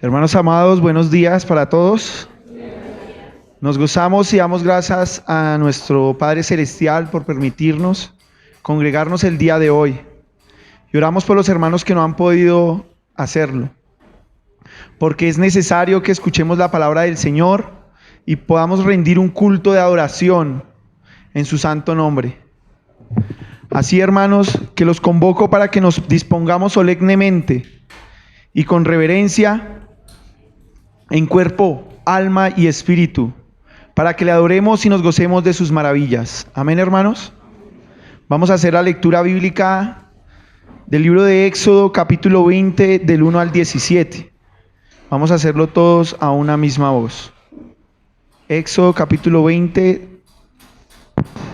Hermanos amados, buenos días para todos. Nos gozamos y damos gracias a nuestro Padre Celestial por permitirnos congregarnos el día de hoy. Y oramos por los hermanos que no han podido hacerlo, porque es necesario que escuchemos la palabra del Señor y podamos rendir un culto de adoración en su santo nombre. Así, hermanos, que los convoco para que nos dispongamos solemnemente y con reverencia en cuerpo, alma y espíritu, para que le adoremos y nos gocemos de sus maravillas. Amén, hermanos. Vamos a hacer la lectura bíblica del libro de Éxodo, capítulo 20, del 1 al 17. Vamos a hacerlo todos a una misma voz. Éxodo, capítulo 20,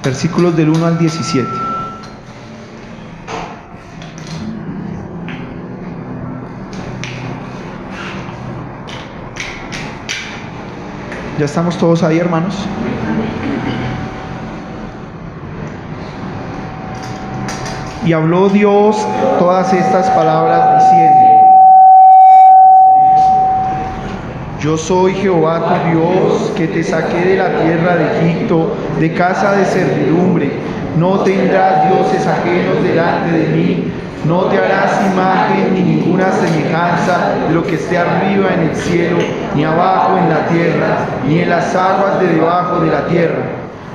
versículos del 1 al 17. ¿Ya estamos todos ahí, hermanos? Y habló Dios todas estas palabras diciendo: Yo soy Jehová tu Dios, que te saqué de la tierra de Egipto, de casa de servidumbre. No tendrás dioses ajenos delante de mí. No te harás imagen ni ninguna semejanza de lo que esté arriba en el cielo, ni abajo en la tierra, ni en las aguas de debajo de la tierra.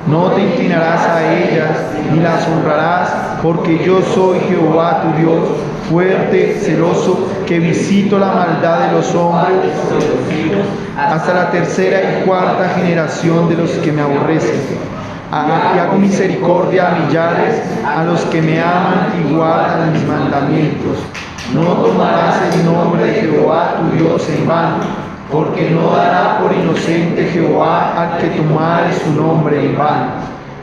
No te inclinarás a ellas, ni las honrarás, porque yo soy Jehová tu Dios, fuerte, celoso, que visito la maldad de los hombres hasta la tercera y cuarta generación de los que me aborrecen. Y hago misericordia a millares, a los que me aman y guardan mis mandamientos. No tomarás el nombre de Jehová tu Dios en vano, porque no dará por inocente Jehová al que tomare su nombre en vano.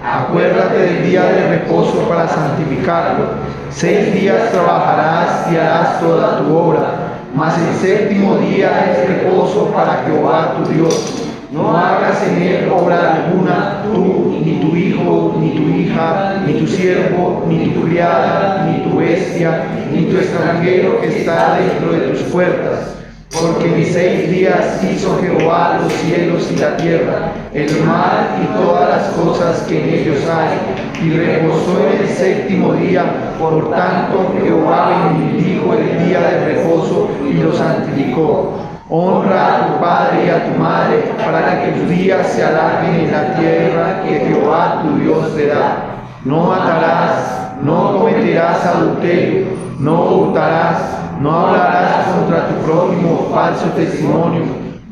Acuérdate del día de reposo para santificarlo. 6 días trabajarás y harás toda tu obra, mas el séptimo día es reposo para Jehová tu Dios. No hagas en él obra alguna, tú, ni tu hijo, ni tu hija, ni tu siervo, ni tu criada, ni tu bestia, ni tu extranjero que está dentro de tus puertas. Porque en 6 días hizo Jehová los cielos y la tierra, el mar y todas las cosas que en ellos hay, y reposó en el séptimo día. Por tanto, Jehová bendijo el día de reposo y lo santificó. Honra a tu padre y a tu madre, para que tus días se alarguen en la tierra que Jehová tu Dios te da. No matarás, no cometerás adulterio, no hurtarás, no hablarás contra tu prójimo falso testimonio,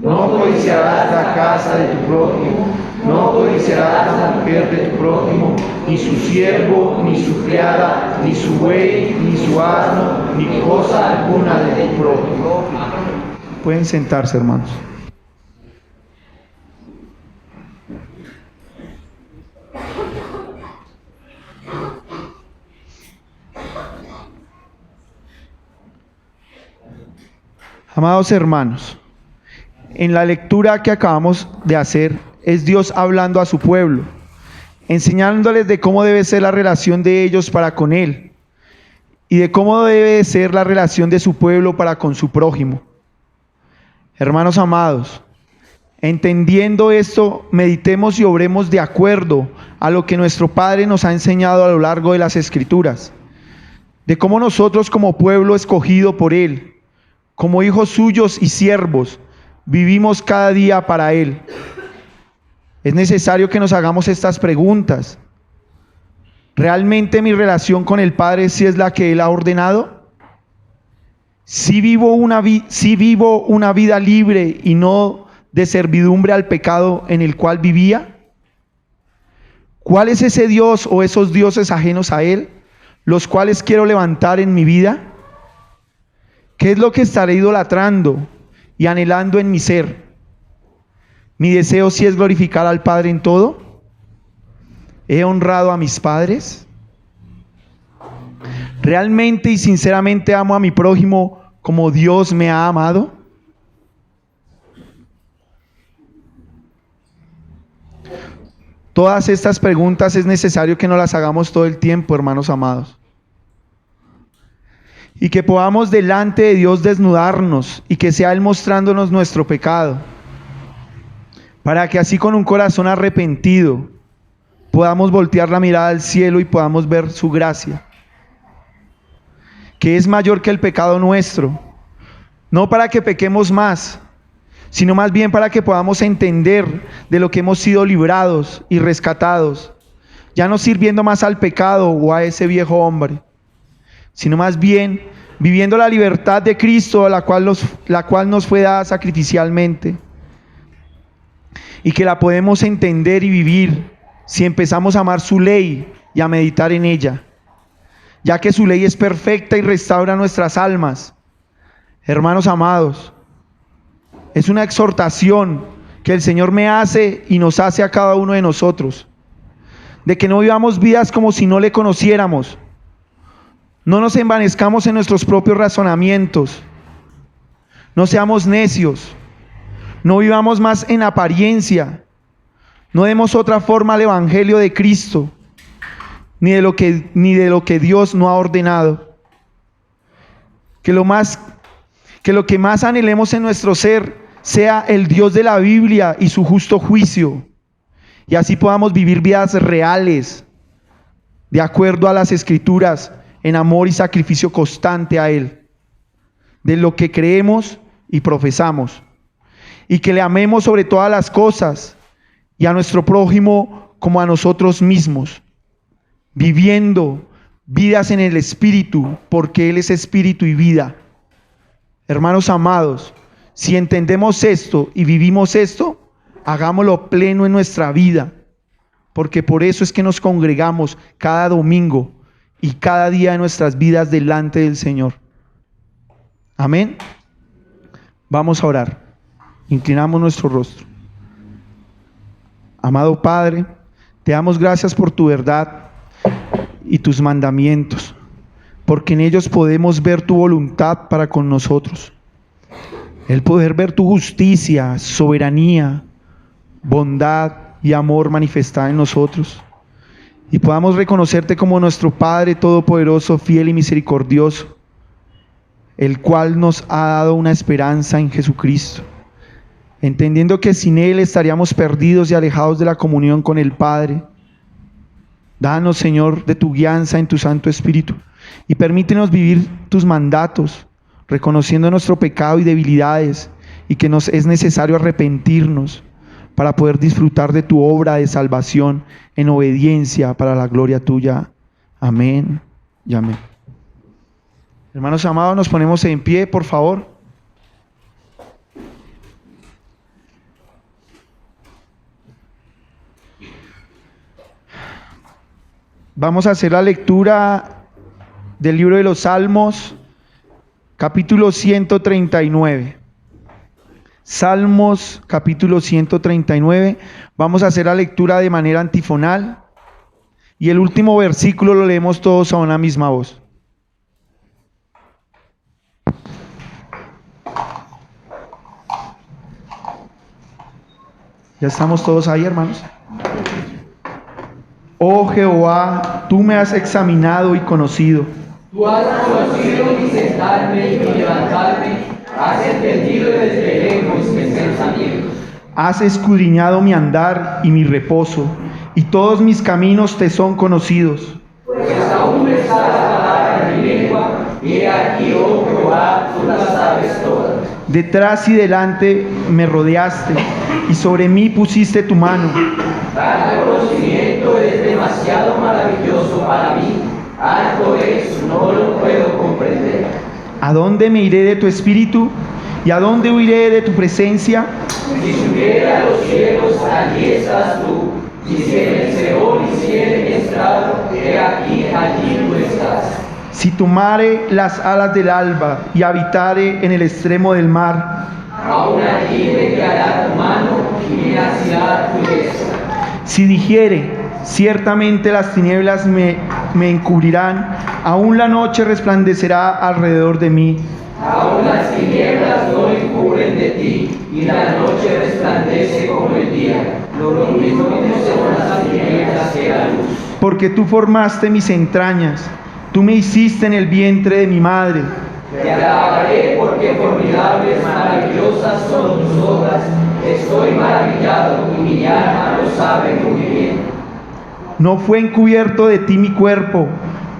no codiciarás la casa de tu prójimo, no codiciarás la mujer de tu prójimo, ni su siervo, ni su criada, ni su buey, ni su asno, ni cosa alguna de tu prójimo. Pueden sentarse, hermanos. Amados hermanos, en la lectura que acabamos de hacer, es Dios hablando a su pueblo, enseñándoles de cómo debe ser la relación de ellos para con Él y de cómo debe ser la relación de su pueblo para con su prójimo. Hermanos amados, entendiendo esto, meditemos y obremos de acuerdo a lo que nuestro Padre nos ha enseñado a lo largo de las Escrituras, de cómo nosotros como pueblo escogido por Él, como hijos suyos y siervos, vivimos cada día para Él. Es necesario que nos hagamos estas preguntas. ¿Realmente mi relación con el Padre sí es la que Él ha ordenado? ¿Sí vivo una vida libre y no de servidumbre al pecado en el cual vivía? ¿Cuál es ese Dios o esos dioses ajenos a Él, los cuales quiero levantar en mi vida? ¿Qué es lo que estaré idolatrando y anhelando en mi ser? ¿Mi deseo sí es glorificar al Padre en todo? ¿He honrado a mis padres? ¿Realmente y sinceramente amo a mi prójimo como Dios me ha amado? Todas estas preguntas es necesario que nos las hagamos todo el tiempo, hermanos amados. y que podamos delante de Dios desnudarnos y que sea Él mostrándonos nuestro pecado, para que así con un corazón arrepentido podamos voltear la mirada al cielo y podamos ver su gracia, que es mayor que el pecado nuestro, no para que pequemos más, sino más bien para que podamos entender de lo que hemos sido librados y rescatados, ya no sirviendo más al pecado o a ese viejo hombre, sino más bien viviendo la libertad de Cristo, la cual nos fue dada sacrificialmente, y que la podemos entender y vivir si empezamos a amar su ley y a meditar en ella, ya que su ley es perfecta y restaura nuestras almas. Hermanos amados, es una exhortación que el Señor me hace y nos hace a cada uno de nosotros, de que no vivamos vidas como si no le conociéramos. No nos envanezcamos en nuestros propios razonamientos. No seamos necios. No vivamos más en apariencia. No demos otra forma al Evangelio de Cristo, ni de lo que Dios no ha ordenado. Que lo que más anhelemos en nuestro ser sea el Dios de la Biblia y su justo juicio. Y así podamos vivir vidas reales, de acuerdo a las Escrituras, en amor y sacrificio constante a Él, de lo que creemos y profesamos, y que le amemos sobre todas las cosas y a nuestro prójimo como a nosotros mismos, viviendo vidas en el Espíritu, porque Él es Espíritu y vida. Hermanos amados, si entendemos esto y vivimos esto, hagámoslo pleno en nuestra vida, porque por eso es que nos congregamos cada domingo y cada día de nuestras vidas delante del Señor. Amén. Vamos a orar. Inclinamos nuestro rostro. Amado Padre, te damos gracias por tu verdad y tus mandamientos, porque en ellos podemos ver tu voluntad para con nosotros. El poder ver tu justicia, soberanía, bondad y amor manifestada en nosotros, y podamos reconocerte como nuestro Padre todopoderoso, fiel y misericordioso, el cual nos ha dado una esperanza en Jesucristo, entendiendo que sin Él estaríamos perdidos y alejados de la comunión con el Padre. Danos, Señor, de tu guianza en tu Santo Espíritu, y permítenos vivir tus mandatos, reconociendo nuestro pecado y debilidades, y que nos es necesario arrepentirnos para poder disfrutar de tu obra de salvación en obediencia para la gloria tuya. Amén y amén. Hermanos amados, nos ponemos en pie, por favor. Vamos a hacer la lectura del libro de los Salmos, capítulo 139. Salmos, capítulo 139. Vamos a hacer la lectura de manera antifonal. Y el último versículo lo leemos todos a una misma voz. ¿Ya estamos todos ahí, hermanos? Oh Jehová, tú me has examinado y conocido. Tú has conocido mi sentarme y mi levantarme, has entendido desde lejos mis pensamientos. Has escudriñado mi andar y mi reposo, y todos mis caminos te son conocidos. Pues aún me está la palabra en mi lengua, y he aquí, oh Jehová, tú las sabes todas. Detrás y delante me rodeaste, y sobre mí pusiste tu mano. Tal conocimiento es demasiado maravilloso para mí, alto es, no lo puedo comprender. ¿A dónde me iré de tu espíritu? ¿Y a dónde huiré de tu presencia? Si subiera a los cielos, allí estás tú, y si en el Seol hiciere mi estrado, he aquí, allí tú estás. Si tomare las alas del alba y habitare en el extremo del mar, aún allí me guiará tu mano y me asirá tu diestra. Si dijere, ciertamente las tinieblas me encubrirán, aún la noche resplandecerá alrededor de mí. Aún las tinieblas no encubren de ti, y la noche resplandece como el día. Lo mismo son las tinieblas que la luz. Porque tú formaste mis entrañas, Tú me hiciste en el vientre de mi madre. Te alabaré porque formidables, maravillosas son tus obras. Estoy maravillado y mi alma lo sabe muy bien. No fue encubierto de ti mi cuerpo,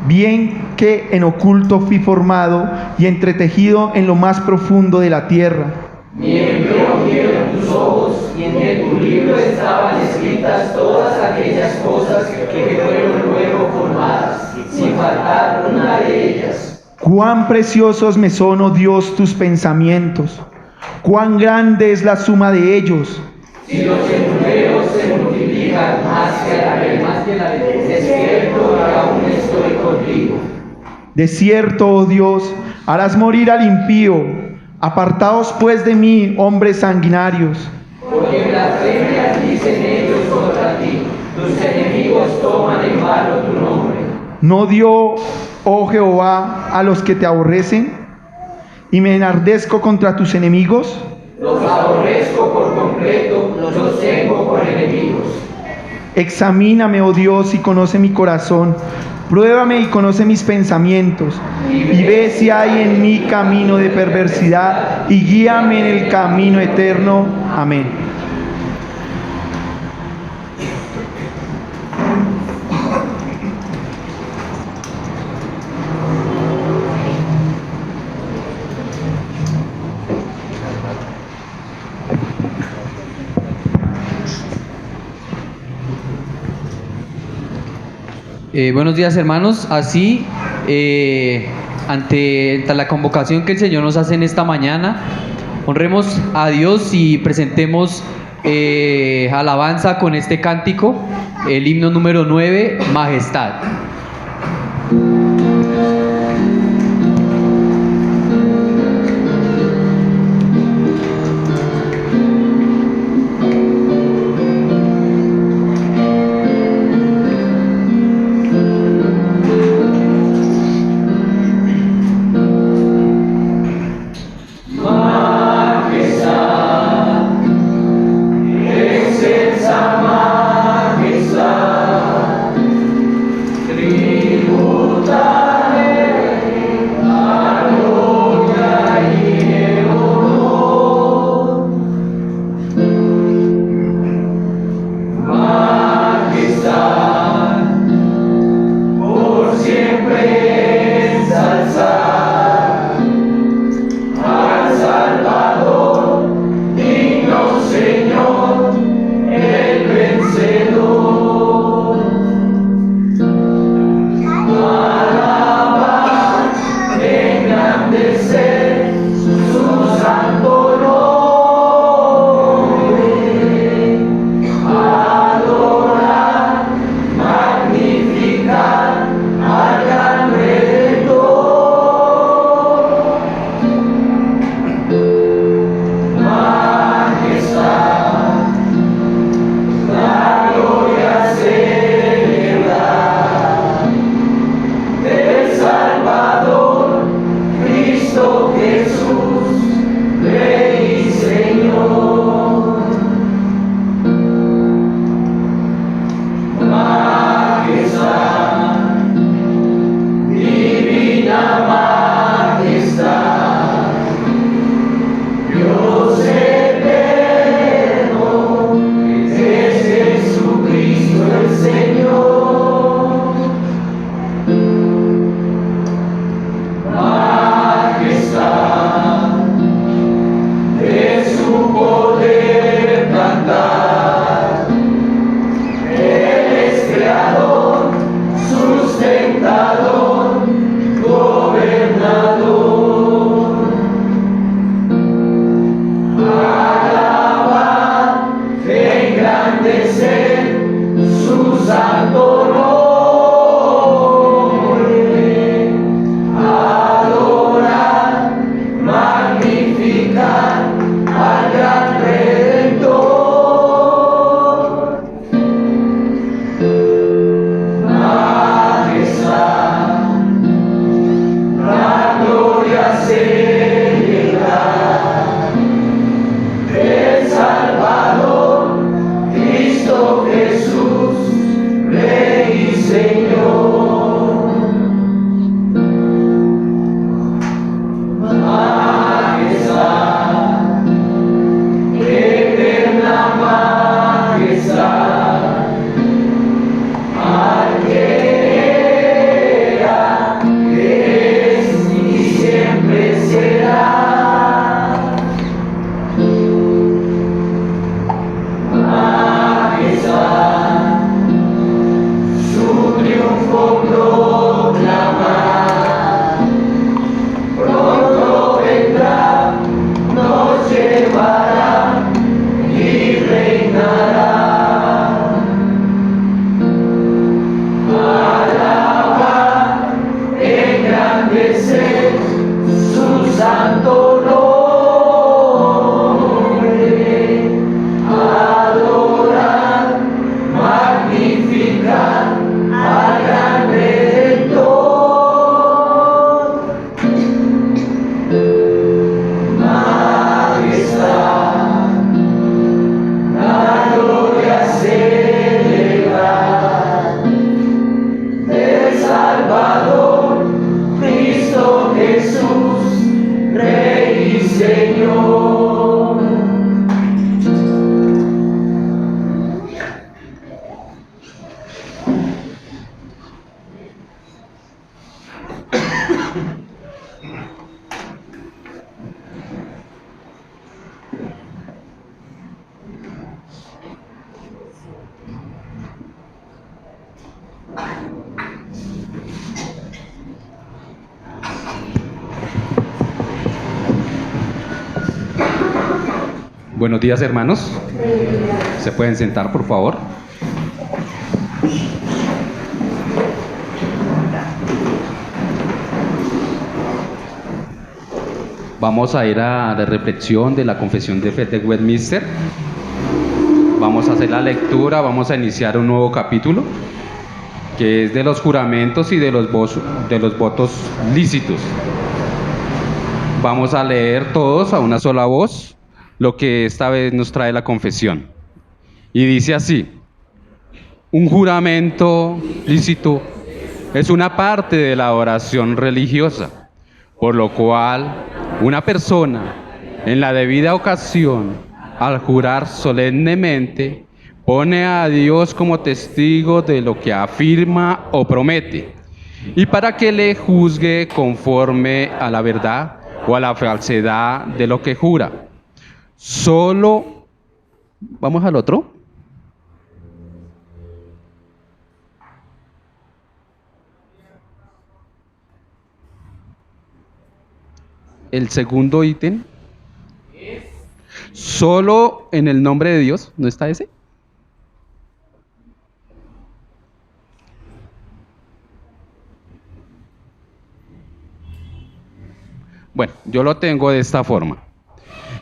bien que en oculto fui formado y entretejido en lo más profundo de la tierra. Mi embrión vieron tus ojos, y en tu libro estaban escritas todas aquellas cosas que fueron luego formadas, sin faltar una de ellas. Cuán preciosos me son, oh Dios, tus pensamientos. Cuán grande es la suma de ellos. Si los números se multiplican más que la arena, es cierto que aún estoy contigo. De cierto, oh Dios, harás morir al impío. Apartaos pues de mí, hombres sanguinarios. Porque blasfemias dicen ellos contra ti, tus enemigos toman en vano tu nombre. ¿No dio, oh Jehová, a los que te aborrecen? ¿Y me enardezco contra tus enemigos? Los aborrezco por completo, los tengo por enemigos. Examíname, oh Dios, y conoce mi corazón. Pruébame y conoce mis pensamientos. Y ve si hay en mí camino de perversidad, y guíame en el camino eterno. Amén. Buenos días, hermanos. Así, ante la convocación que el Señor nos hace en esta mañana, honremos a Dios y presentemos alabanza con este cántico, el himno número 9, Majestad. Siempre ensalzar, alzar. Buenos días, hermanos. ¿Se pueden sentar, por favor? Vamos a ir a la reflexión de la Confesión de Fe de Westminster. Vamos a hacer la lectura, vamos a iniciar un nuevo capítulo, que es de los juramentos y de los votos lícitos. Vamos a leer todos a una sola voz lo que esta vez nos trae la confesión. Y dice así: un juramento lícito es una parte de la oración religiosa, por lo cual una persona, en la debida ocasión, al jurar solemnemente, pone a Dios como testigo de lo que afirma o promete, y para que le juzgue conforme a la verdad o a la falsedad de lo que jura. Solo, vamos al otro. El segundo ítem. Solo en el nombre de Dios, ¿no está ese? Bueno, yo lo tengo de esta forma.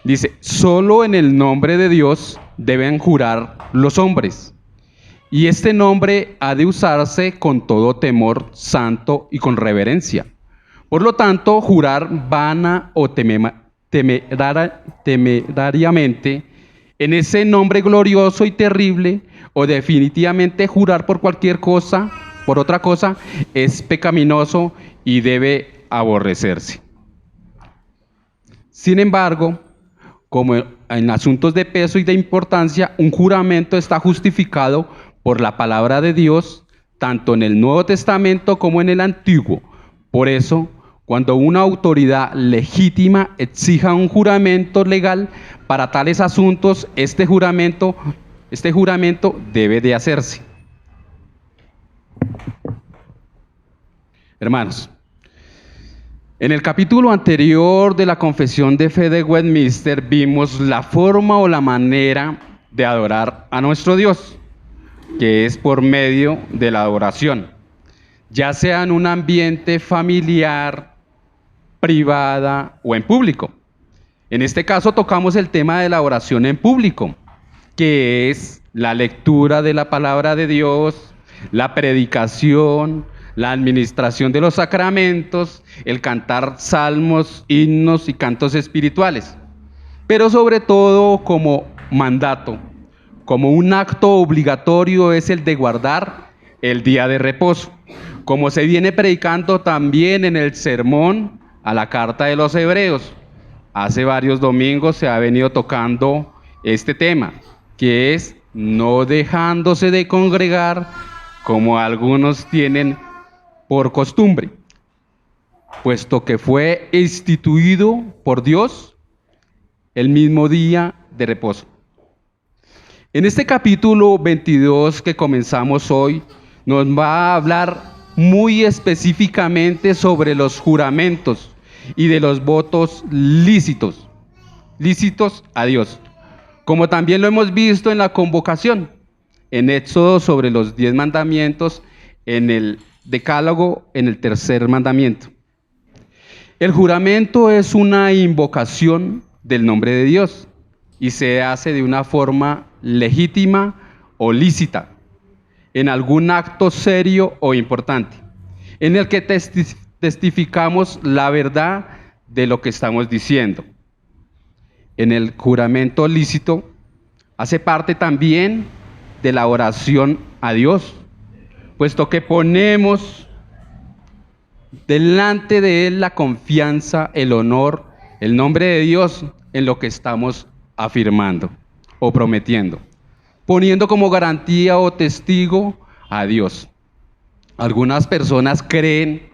Dice, solo en el nombre de Dios deben jurar los hombres, y este nombre ha de usarse con todo temor santo y con reverencia. Por lo tanto, jurar vana o temerariamente en ese nombre glorioso y terrible, o definitivamente jurar por cualquier cosa, por otra cosa, es pecaminoso y debe aborrecerse. Sin embargo, como en asuntos de peso y de importancia, un juramento está justificado por la palabra de Dios, tanto en el Nuevo Testamento como en el Antiguo. Por eso, cuando una autoridad legítima exija un juramento legal para tales asuntos, este juramento debe de hacerse. Hermanos, en el capítulo anterior de la Confesión de Fe de Westminster vimos la forma o la manera de adorar a nuestro Dios, que es por medio de la adoración, ya sea en un ambiente familiar, privada o en público. En este caso tocamos el tema de la oración en público, que es la lectura de la palabra de Dios, la predicación, la administración de los sacramentos, el cantar salmos, himnos y cantos espirituales. Pero sobre todo como mandato, como un acto obligatorio, es el de guardar el día de reposo, como se viene predicando también en el sermón a la carta de los Hebreos. Hace varios domingos se ha venido tocando este tema, que es no dejándose de congregar como algunos tienen por costumbre, puesto que fue instituido por Dios el mismo día de reposo. En este capítulo 22 que comenzamos hoy, nos va a hablar muy específicamente sobre los juramentos y de los votos lícitos a Dios, como también lo hemos visto en la convocación, en Éxodo sobre los 10 mandamientos, en el Decálogo, en el tercer mandamiento. El juramento es una invocación del nombre de Dios y se hace de una forma legítima o lícita, en algún acto serio o importante, en el que testificamos la verdad de lo que estamos diciendo. En el juramento lícito hace parte también de la oración a Dios, puesto que ponemos delante de Él la confianza, el honor, el nombre de Dios en lo que estamos afirmando o prometiendo, poniendo como garantía o testigo a Dios. Algunas personas creen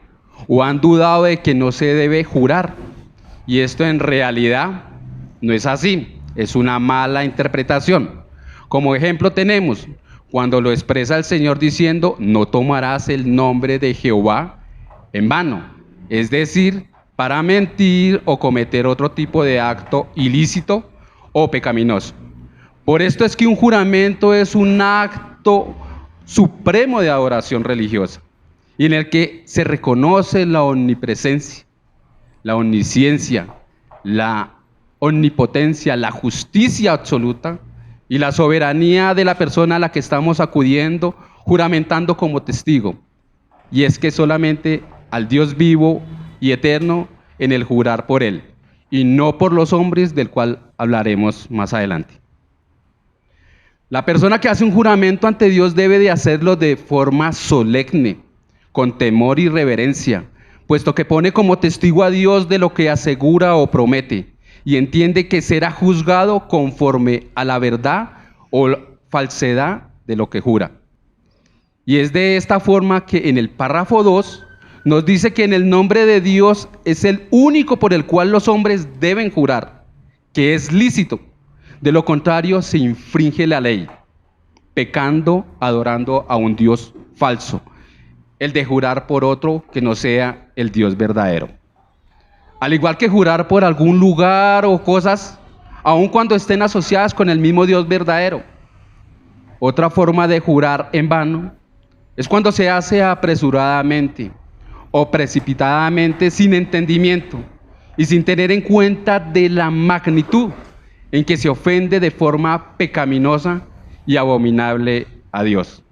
o han dudado de que no se debe jurar, y esto en realidad no es así, es una mala interpretación. Como ejemplo tenemos cuando lo expresa el Señor diciendo, no tomarás el nombre de Jehová en vano, es decir, para mentir o cometer otro tipo de acto ilícito o pecaminoso. Por esto es que un juramento es un acto supremo de adoración religiosa, y en el que se reconoce la omnipresencia, la omnisciencia, la omnipotencia, la justicia absoluta y la soberanía de la persona a la que estamos acudiendo, juramentando como testigo. Y es que solamente al Dios vivo y eterno en el jurar por Él, y no por los hombres, del cual hablaremos más adelante. La persona que hace un juramento ante Dios debe de hacerlo de forma solemne, con temor y reverencia, puesto que pone como testigo a Dios de lo que asegura o promete, y entiende que será juzgado conforme a la verdad o falsedad de lo que jura. Y es de esta forma que en el párrafo 2 nos dice que en el nombre de Dios es el único por el cual los hombres deben jurar, que es lícito. De lo contrario, se infringe la ley, pecando, adorando a un Dios falso, el de jurar por otro que no sea el Dios verdadero. Al igual que jurar por algún lugar o cosas, aun cuando estén asociadas con el mismo Dios verdadero. Otra forma de jurar en vano es cuando se hace apresuradamente o precipitadamente, sin entendimiento y sin tener en cuenta de la magnitud en que se ofende de forma pecaminosa y abominable a Dios.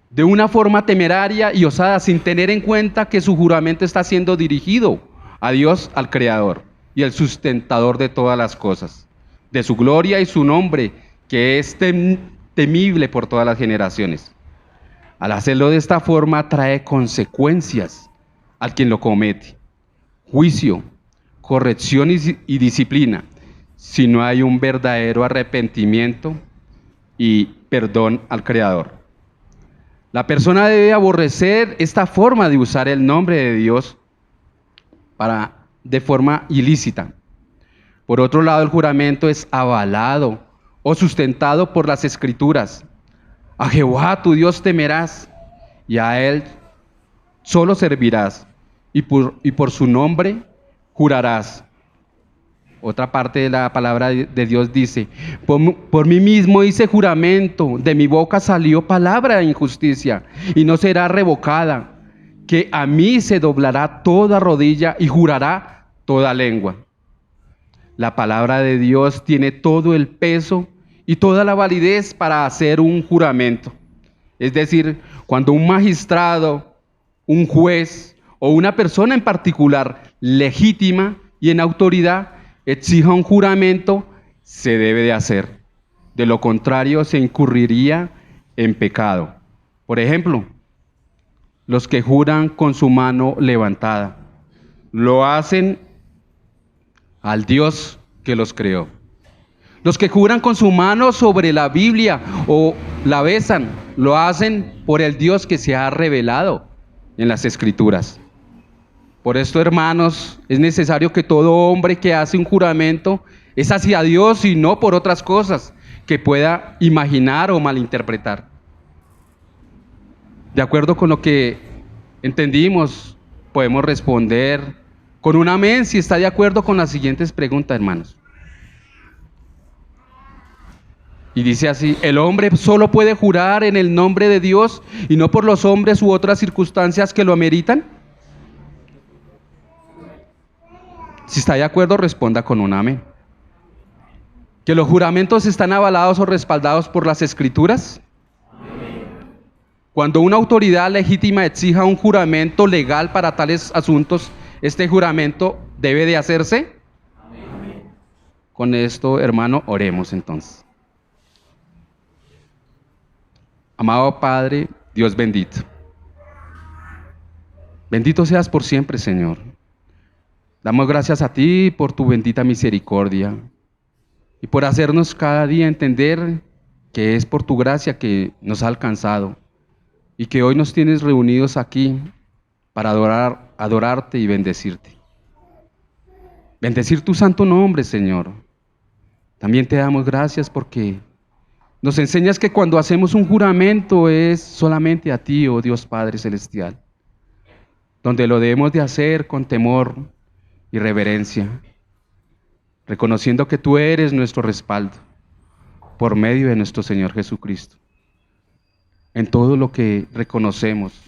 De una forma temeraria y osada, sin tener en cuenta que su juramento está siendo dirigido a Dios, al Creador y el sustentador de todas las cosas, de su gloria y su nombre, que es temible por todas las generaciones. Al hacerlo de esta forma trae consecuencias al quien lo comete, juicio, corrección y disciplina, si no hay un verdadero arrepentimiento y perdón al Creador. La persona debe aborrecer esta forma de usar el nombre de Dios de forma ilícita. Por otro lado, el juramento es avalado o sustentado por las Escrituras. A Jehová tu Dios temerás y a Él solo servirás, y por su nombre jurarás. Otra parte de la palabra de Dios dice: por mí mismo hice juramento, de mi boca salió palabra de injusticia, y no será revocada, que a mí se doblará toda rodilla y jurará toda lengua. La palabra de Dios tiene todo el peso y toda la validez para hacer un juramento. Es decir, cuando un magistrado, un juez o una persona en particular legítima y en autoridad exija un juramento, se debe de hacer. De lo contrario, se incurriría en pecado. Por ejemplo, los que juran con su mano levantada, lo hacen al Dios que los creó. Los que juran con su mano sobre la Biblia o la besan, lo hacen por el Dios que se ha revelado en las Escrituras. Por esto, hermanos, es necesario que todo hombre que hace un juramento es hacia Dios y no por otras cosas que pueda imaginar o malinterpretar. De acuerdo con lo que entendimos, podemos responder con un amén si está de acuerdo con las siguientes preguntas, hermanos. Y dice así: ¿el hombre solo puede jurar en el nombre de Dios y no por los hombres u otras circunstancias que lo ameritan? Si está de acuerdo, responda con un amén. ¿Que los juramentos están avalados o respaldados por las Escrituras? Amén. Cuando una autoridad legítima exija un juramento legal para tales asuntos, ¿este juramento debe de hacerse? Amén. Con esto, hermano, oremos entonces. Amado Padre, Dios bendito. Bendito seas por siempre, Señor. Damos gracias a ti por tu bendita misericordia y por hacernos cada día entender que es por tu gracia que nos ha alcanzado y que hoy nos tienes reunidos aquí para adorarte y bendecirte. Bendecir tu santo nombre, Señor. También te damos gracias porque nos enseñas que cuando hacemos un juramento es solamente a ti, oh Dios Padre Celestial, donde lo debemos de hacer con temor y reverencia, reconociendo que tú eres nuestro respaldo por medio de nuestro Señor Jesucristo. En todo lo que reconocemos,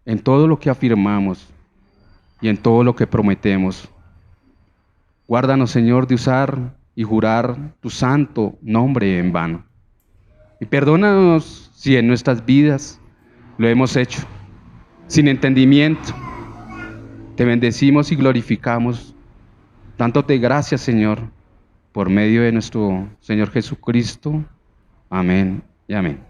en todo lo que afirmamos y en todo lo que prometemos. Guárdanos, Señor, de usar y jurar tu santo nombre en vano. Y perdónanos si en nuestras vidas lo hemos hecho sin entendimiento. Te bendecimos y glorificamos, dándote gracias, Señor, por medio de nuestro Señor Jesucristo. Amén y amén.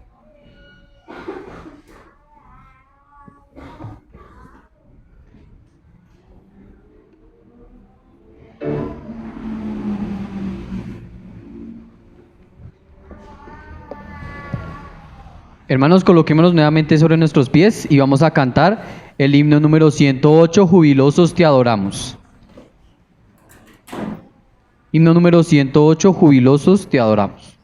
Hermanos, coloquémonos nuevamente sobre nuestros pies y vamos a cantar el himno número 108, Jubilosos te adoramos. Himno número 108, Jubilosos te adoramos.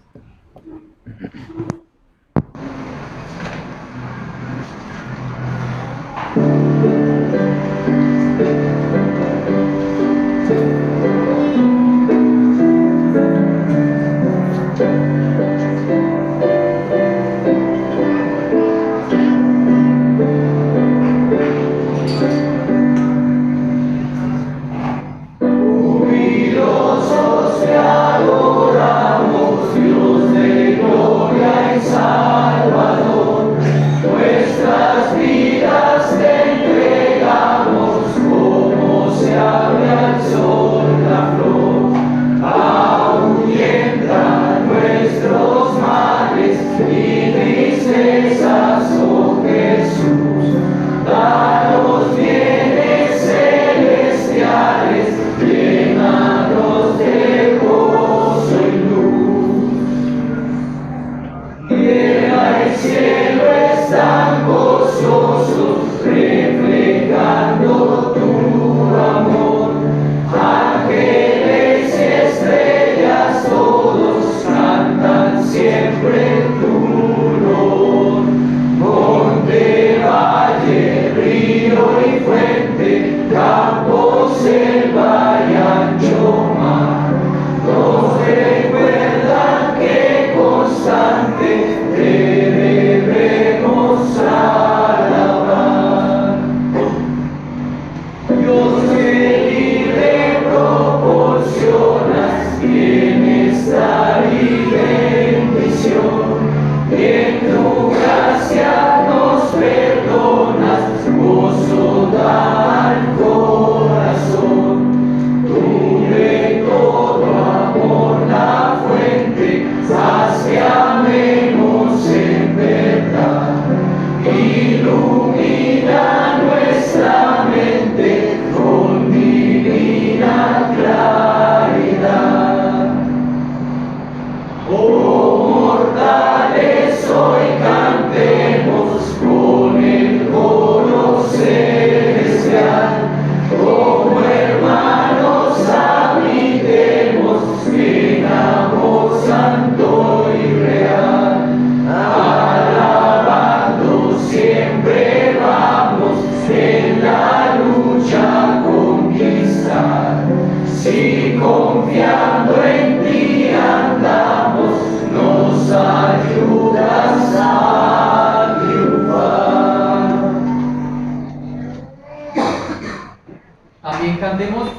También cantemos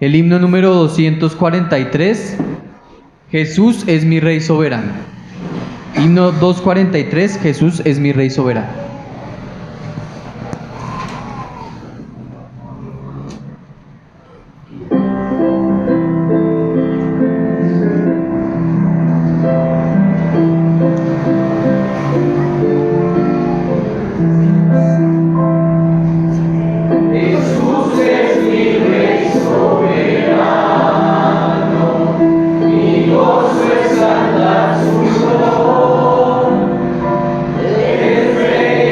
el himno número 243, Jesús es mi Rey soberano. Himno 243, Jesús es mi Rey soberano. El Rey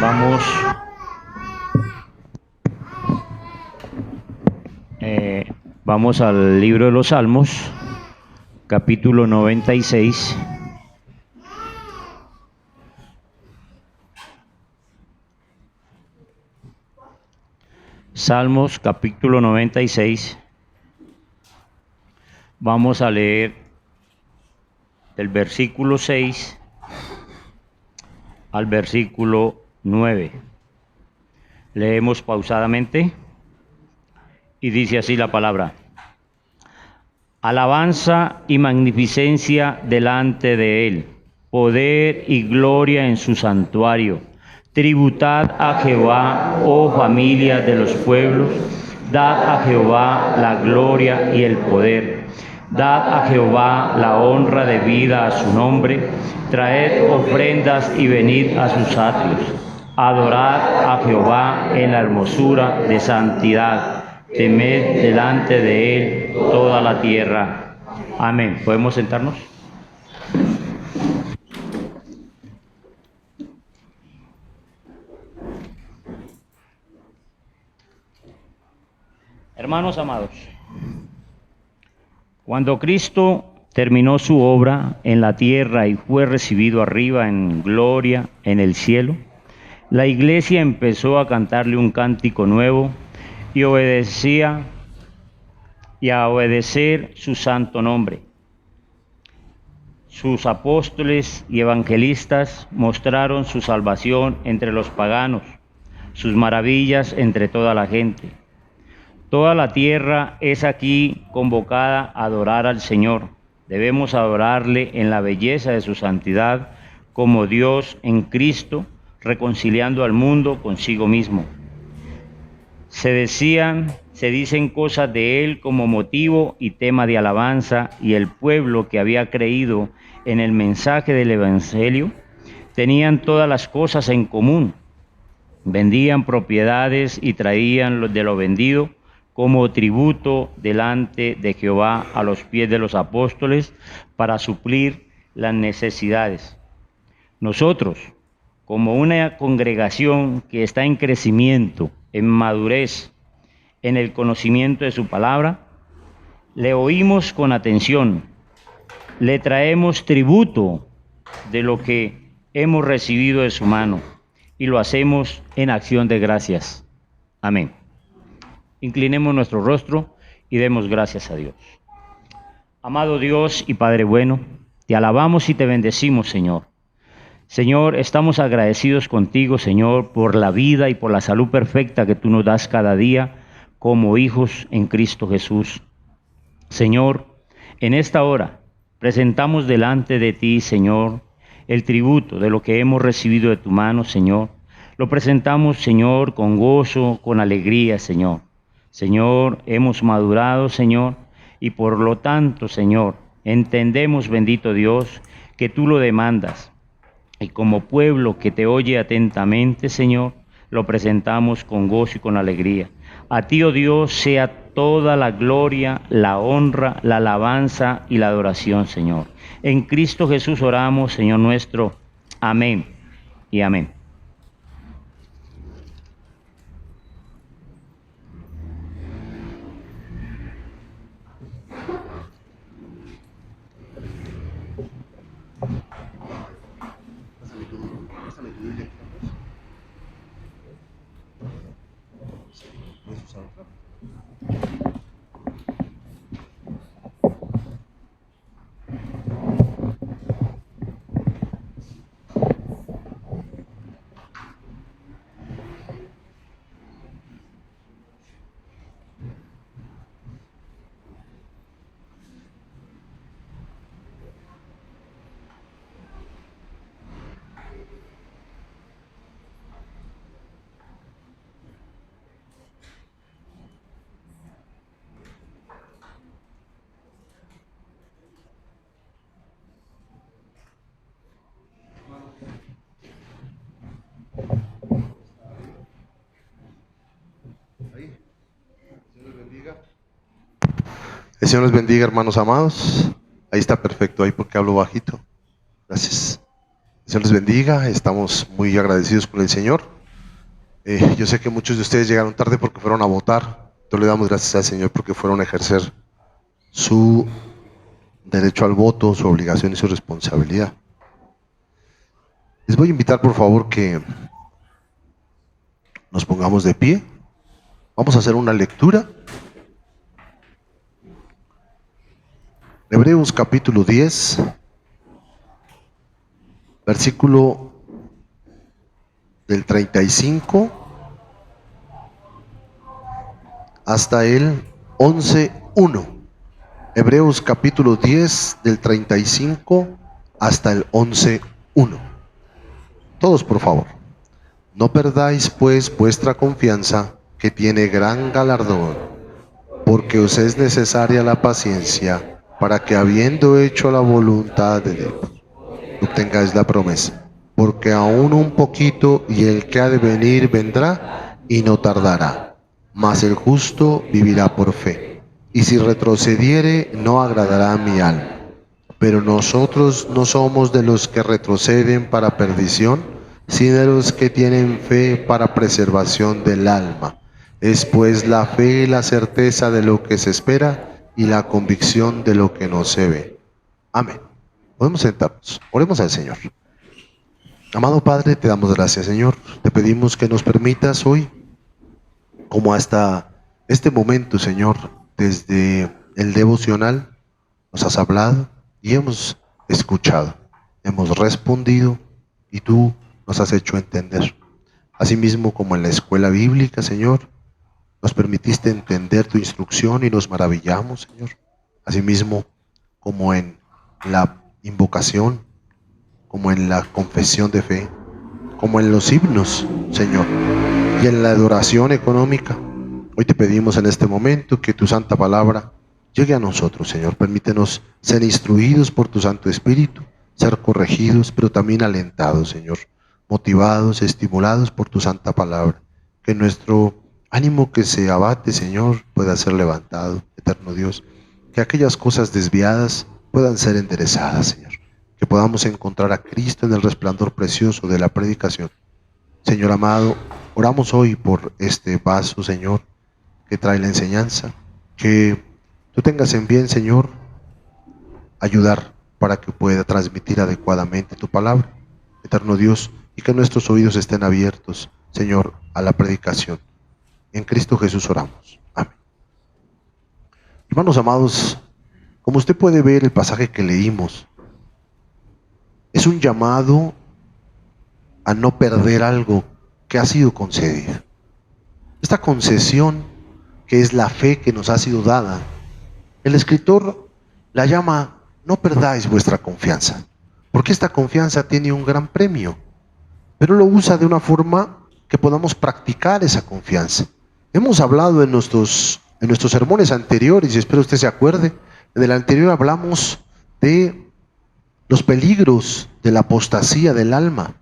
Vamos, vamos al libro de los Salmos, capítulo 96. Salmos, capítulo 96. Vamos a leer del versículo 6 al versículo 9. Leemos pausadamente y dice así la palabra: alabanza y magnificencia delante de él, poder y gloria en su santuario. Tributad a Jehová, oh familia de los pueblos, dad a Jehová la gloria y el poder. Dad a Jehová la honra debida a su nombre. Traed ofrendas y venid a sus atrios. Adorad a Jehová en la hermosura de santidad. Temed delante de él toda la tierra. Amén. ¿Podemos sentarnos? Hermanos amados, cuando Cristo terminó su obra en la tierra y fue recibido arriba en gloria en el cielo, la iglesia empezó a cantarle un cántico nuevo y a obedecer su santo nombre. Sus apóstoles y evangelistas mostraron su salvación entre los paganos, sus maravillas entre toda la gente. Toda la tierra es aquí convocada a adorar al Señor. Debemos adorarle en la belleza de su santidad, como Dios en Cristo, reconciliando al mundo consigo mismo. Se dicen cosas de él como motivo y tema de alabanza, y el pueblo que había creído en el mensaje del Evangelio tenían todas las cosas en común. Vendían propiedades y traían de lo vendido como tributo delante de Jehová a los pies de los apóstoles para suplir las necesidades. Nosotros, como una congregación que está en crecimiento, en madurez, en el conocimiento de su palabra, le oímos con atención, le traemos tributo de lo que hemos recibido de su mano y lo hacemos en acción de gracias. Amén. Inclinemos nuestro rostro y demos gracias a Dios. Amado Dios y Padre bueno, te alabamos y te bendecimos, Señor. Señor, estamos agradecidos contigo, Señor, por la vida y por la salud perfecta que tú nos das cada día como hijos en Cristo Jesús. Señor, en esta hora presentamos delante de ti, Señor, el tributo de lo que hemos recibido de tu mano, Señor. Lo presentamos, Señor, con gozo, con alegría, Señor. Señor, hemos madurado, Señor, y por lo tanto, Señor, entendemos, bendito Dios, que tú lo demandas. Y como pueblo que te oye atentamente, Señor, lo presentamos con gozo y con alegría. A ti, oh Dios, sea toda la gloria, la honra, la alabanza y la adoración, Señor. En Cristo Jesús oramos, Señor nuestro. Amén y amén. El Señor les bendiga, hermanos amados. Ahí está perfecto, ahí porque hablo bajito. Gracias. El Señor les bendiga, estamos muy agradecidos con el Señor. Yo sé que muchos de ustedes llegaron tarde porque fueron a votar. Entonces le damos gracias al Señor porque fueron a ejercer su derecho al voto, su obligación y su responsabilidad. Les voy a invitar por favor que nos pongamos de pie. Vamos a hacer una lectura. Hebreos capítulo 10, versículo del 35 hasta el 11:1. Hebreos capítulo 10 del 35 hasta el 11:1. Todos por favor. No perdáis pues vuestra confianza, que tiene gran galardón, porque os es necesaria la paciencia, para que habiendo hecho la voluntad de Dios, obtengáis la promesa. Porque aún un poquito, y el que ha de venir vendrá, y no tardará. Mas el justo vivirá por fe. Y si retrocediere, no agradará a mi alma. Pero nosotros no somos de los que retroceden para perdición, sino de los que tienen fe para preservación del alma. Es pues la fe la certeza de lo que se espera, y la convicción de lo que no se ve. Amén. Podemos sentarnos. Oremos al Señor. Amado Padre, te damos gracias, Señor. Te pedimos que nos permitas hoy, como hasta este momento, Señor, desde el devocional, nos has hablado y hemos escuchado, hemos respondido y tú nos has hecho entender. Asimismo, como en la escuela bíblica, Señor, nos permitiste entender tu instrucción y nos maravillamos, Señor. Asimismo, como en la invocación, como en la confesión de fe, como en los himnos, Señor, y en la adoración económica. Hoy te pedimos en este momento que tu santa palabra llegue a nosotros, Señor. Permítenos ser instruidos por tu Santo Espíritu, ser corregidos, pero también alentados, Señor, motivados, estimulados por tu santa palabra. Que nuestro ánimo que se abate, Señor, pueda ser levantado, eterno Dios. Que aquellas cosas desviadas puedan ser enderezadas, Señor. Que podamos encontrar a Cristo en el resplandor precioso de la predicación. Señor amado, oramos hoy por este vaso, Señor, que trae la enseñanza. Que tú tengas en bien, Señor, ayudar para que pueda transmitir adecuadamente tu palabra, eterno Dios, y que nuestros oídos estén abiertos, Señor, a la predicación. En Cristo Jesús oramos. Amén. Hermanos amados, como usted puede ver, el pasaje que leímos es un llamado a no perder algo que ha sido concedido. Esta concesión, que es la fe que nos ha sido dada, el escritor la llama: no perdáis vuestra confianza, porque esta confianza tiene un gran premio, pero lo usa de una forma que podamos practicar esa confianza. Hemos hablado en nuestros sermones anteriores, y espero usted se acuerde, en el anterior hablamos de los peligros de la apostasía del alma,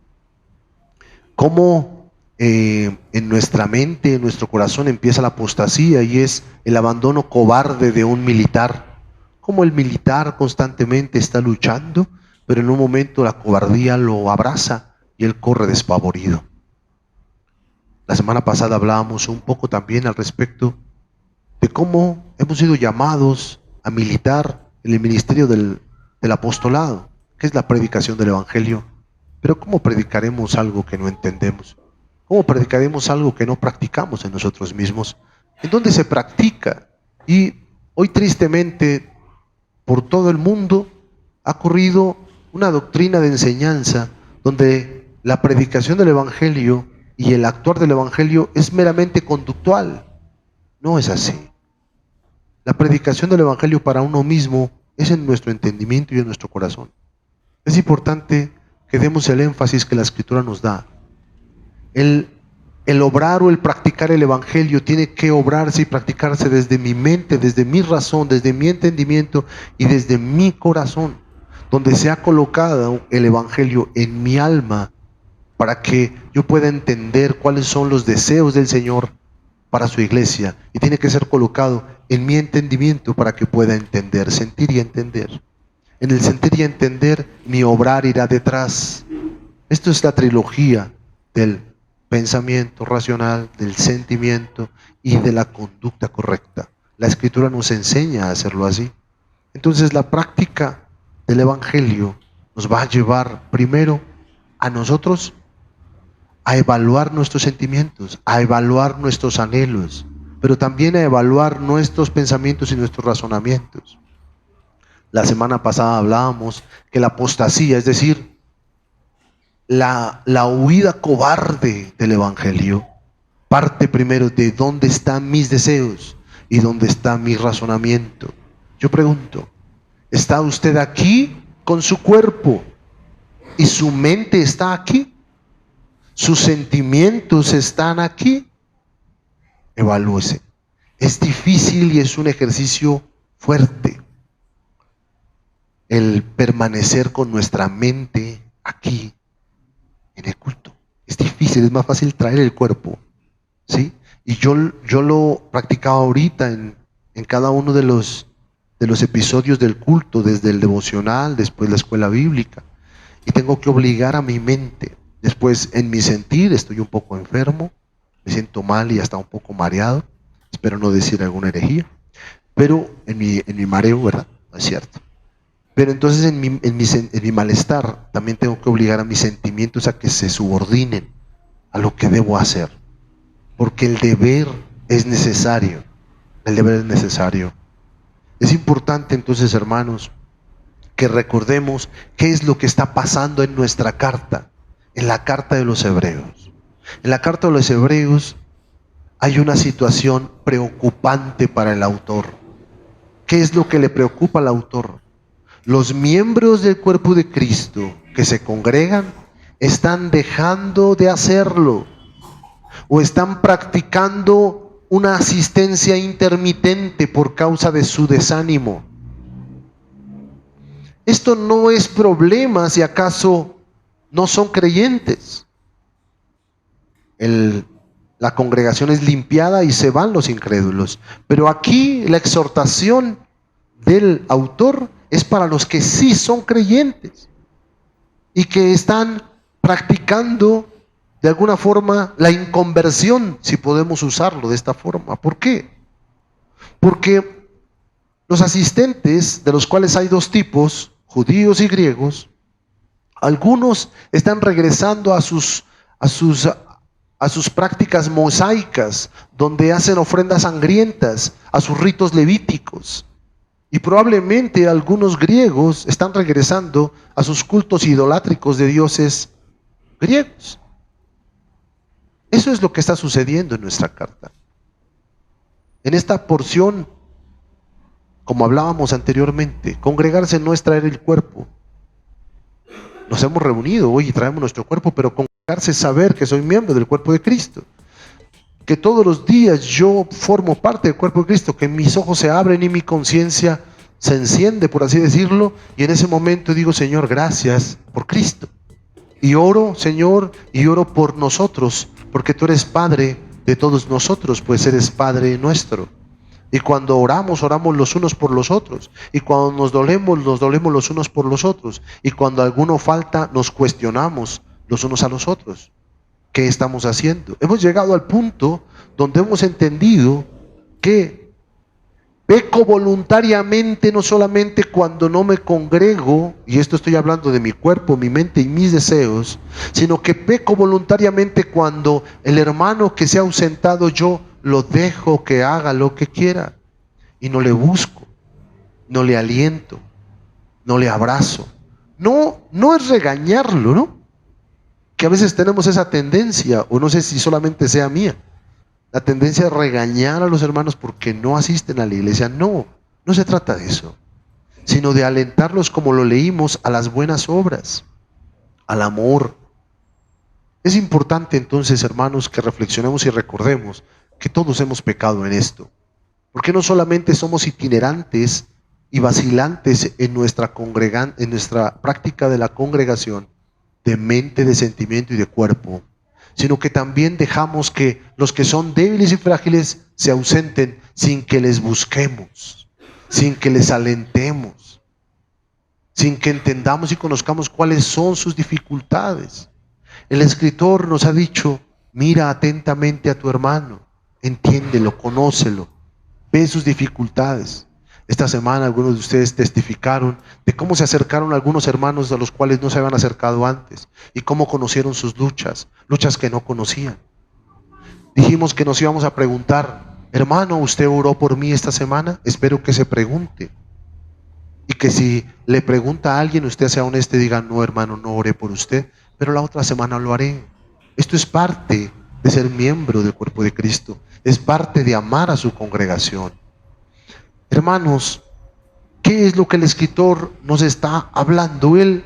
cómo en nuestra mente, en nuestro corazón empieza la apostasía, y es el abandono cobarde de un militar. Como el militar constantemente está luchando, pero en un momento la cobardía lo abraza y él corre despavorido. La semana pasada hablábamos un poco también al respecto de cómo hemos sido llamados a militar en el ministerio del apostolado, que es la predicación del Evangelio. Pero ¿cómo predicaremos algo que no entendemos? ¿Cómo predicaremos algo que no practicamos en nosotros mismos? ¿En dónde se practica? Y hoy tristemente por todo el mundo ha corrido una doctrina de enseñanza donde la predicación del Evangelio y el actuar del Evangelio es meramente conductual. No es así. La predicación del Evangelio para uno mismo es en nuestro entendimiento y en nuestro corazón. Es importante que demos el énfasis que la Escritura nos da. El obrar o el practicar el Evangelio tiene que obrarse y practicarse desde mi mente, desde mi razón, desde mi entendimiento y desde mi corazón, donde se ha colocado el Evangelio en mi alma para que yo pueda entender cuáles son los deseos del Señor para su iglesia y tiene que ser colocado en mi entendimiento para que pueda entender, sentir y entender. En el sentir y entender, mi obrar irá detrás. Esto es la trilogía del pensamiento racional, del sentimiento y de la conducta correcta. La Escritura nos enseña a hacerlo así. Entonces la práctica del Evangelio nos va a llevar primero a nosotros a evaluar nuestros sentimientos, a evaluar nuestros anhelos, pero también a evaluar nuestros pensamientos y nuestros razonamientos. La semana pasada hablábamos que la apostasía, es decir, la huida cobarde del Evangelio, parte primero de dónde están mis deseos y dónde está mi razonamiento. Yo pregunto, ¿está usted aquí con su cuerpo y su mente está aquí? ¿Sus sentimientos están aquí? Evalúese. Es difícil y es un ejercicio fuerte el permanecer con nuestra mente aquí en el culto. Es difícil, es más fácil traer el cuerpo, ¿sí? Y yo lo practicaba ahorita en cada uno de los episodios del culto, desde el devocional, después la escuela bíblica. Y tengo que obligar a mi mente. Después, en mi sentir, estoy un poco enfermo, me siento mal y hasta un poco mareado. Espero no decir alguna herejía. Pero en mi mareo, ¿verdad? No es cierto. Pero entonces en mi malestar también tengo que obligar a mis sentimientos a que se subordinen a lo que debo hacer. Porque el deber es necesario. El deber es necesario. Es importante entonces, hermanos, que recordemos qué es lo que está pasando en nuestra carta, en la carta de los Hebreos. En la carta de los Hebreos hay una situación preocupante para el autor. ¿Qué es lo que le preocupa al autor? Los miembros del cuerpo de Cristo que se congregan están dejando de hacerlo o están practicando una asistencia intermitente por causa de su desánimo. Esto no es problema si acaso no son creyentes. La congregación es limpiada y se van los incrédulos. Pero aquí la exhortación del autor es para los que sí son creyentes y que están practicando de alguna forma la inconversión, si podemos usarlo de esta forma. ¿Por qué? Porque los asistentes, de los cuales hay dos tipos, judíos y griegos, algunos están regresando a sus prácticas mosaicas, donde hacen ofrendas sangrientas, a sus ritos levíticos. Y probablemente algunos griegos están regresando a sus cultos idolátricos de dioses griegos. Eso es lo que está sucediendo en nuestra carta. En esta porción, como hablábamos anteriormente, congregarse no es traer el cuerpo. Nos hemos reunido hoy y traemos nuestro cuerpo, pero congregarse es saber que soy miembro del cuerpo de Cristo. Que todos los días yo formo parte del cuerpo de Cristo, que mis ojos se abren y mi conciencia se enciende, por así decirlo, y en ese momento digo, Señor, gracias por Cristo. Y oro, Señor, y oro por nosotros, porque tú eres Padre de todos nosotros, pues eres Padre nuestro. Y cuando oramos, oramos los unos por los otros. Y cuando nos dolemos los unos por los otros. Y cuando alguno falta, nos cuestionamos los unos a los otros. ¿Qué estamos haciendo? Hemos llegado al punto donde hemos entendido que peco voluntariamente no solamente cuando no me congrego, y esto estoy hablando de mi cuerpo, mi mente y mis deseos, sino que peco voluntariamente cuando el hermano que se ha ausentado yo lo dejo que haga lo que quiera y no le busco, no le aliento, no le abrazo. No es regañarlo, ¿no? Que a veces tenemos esa tendencia, o no sé si solamente sea mía, la tendencia de regañar a los hermanos porque no asisten a la iglesia. No se trata de eso, sino de alentarlos, como lo leímos, a las buenas obras, al amor. Es importante entonces, hermanos, que reflexionemos y recordemos que todos hemos pecado en esto, porque no solamente somos itinerantes y vacilantes en nuestra práctica de la congregación, de mente, de sentimiento y de cuerpo, sino que también dejamos que los que son débiles y frágiles se ausenten sin que les busquemos, sin que les alentemos, sin que entendamos y conozcamos cuáles son sus dificultades. El escritor nos ha dicho: mira atentamente a tu hermano, entiéndelo, conócelo, ve sus dificultades. Esta semana algunos de ustedes testificaron de cómo se acercaron algunos hermanos a los cuales no se habían acercado antes y cómo conocieron sus luchas que no conocían. Dijimos que nos íbamos a preguntar: hermano, ¿usted oró por mí esta semana? Espero que se pregunte. Y que si le pregunta a alguien, usted sea honesto y diga: no, hermano, no oré por usted, pero la otra semana lo haré. Esto es parte de ser miembro del cuerpo de Cristo. Es parte de amar a su congregación. Hermanos, ¿qué es lo que el escritor nos está hablando? El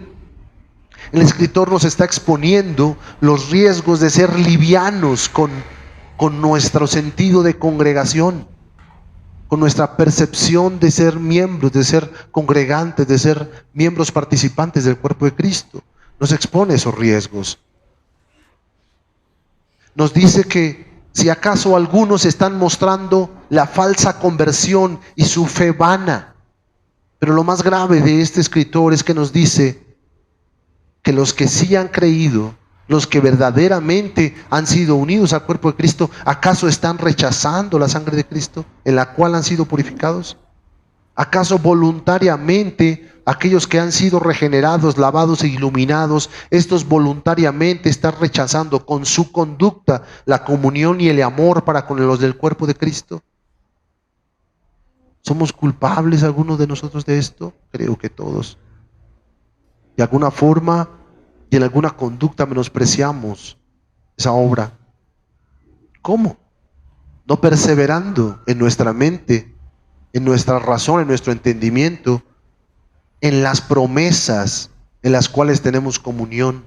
escritor nos está exponiendo los riesgos de ser livianos con nuestro sentido de congregación, con nuestra percepción de ser miembros, de ser congregantes, de ser miembros participantes del cuerpo de Cristo. Nos expone esos riesgos. Nos dice que si acaso algunos están mostrando la falsa conversión y su fe vana. Pero lo más grave de este escritor es que nos dice que los que sí han creído, los que verdaderamente han sido unidos al cuerpo de Cristo, ¿acaso están rechazando la sangre de Cristo en la cual han sido purificados? ¿Acaso voluntariamente aquellos que han sido regenerados, lavados e iluminados, estos voluntariamente están rechazando con su conducta la comunión y el amor para con los del cuerpo de Cristo? ¿Somos culpables algunos de nosotros de esto? Creo que todos. De alguna forma y en alguna conducta menospreciamos esa obra. ¿Cómo? No perseverando en nuestra mente, en nuestra razón, en nuestro entendimiento, en las promesas en las cuales tenemos comunión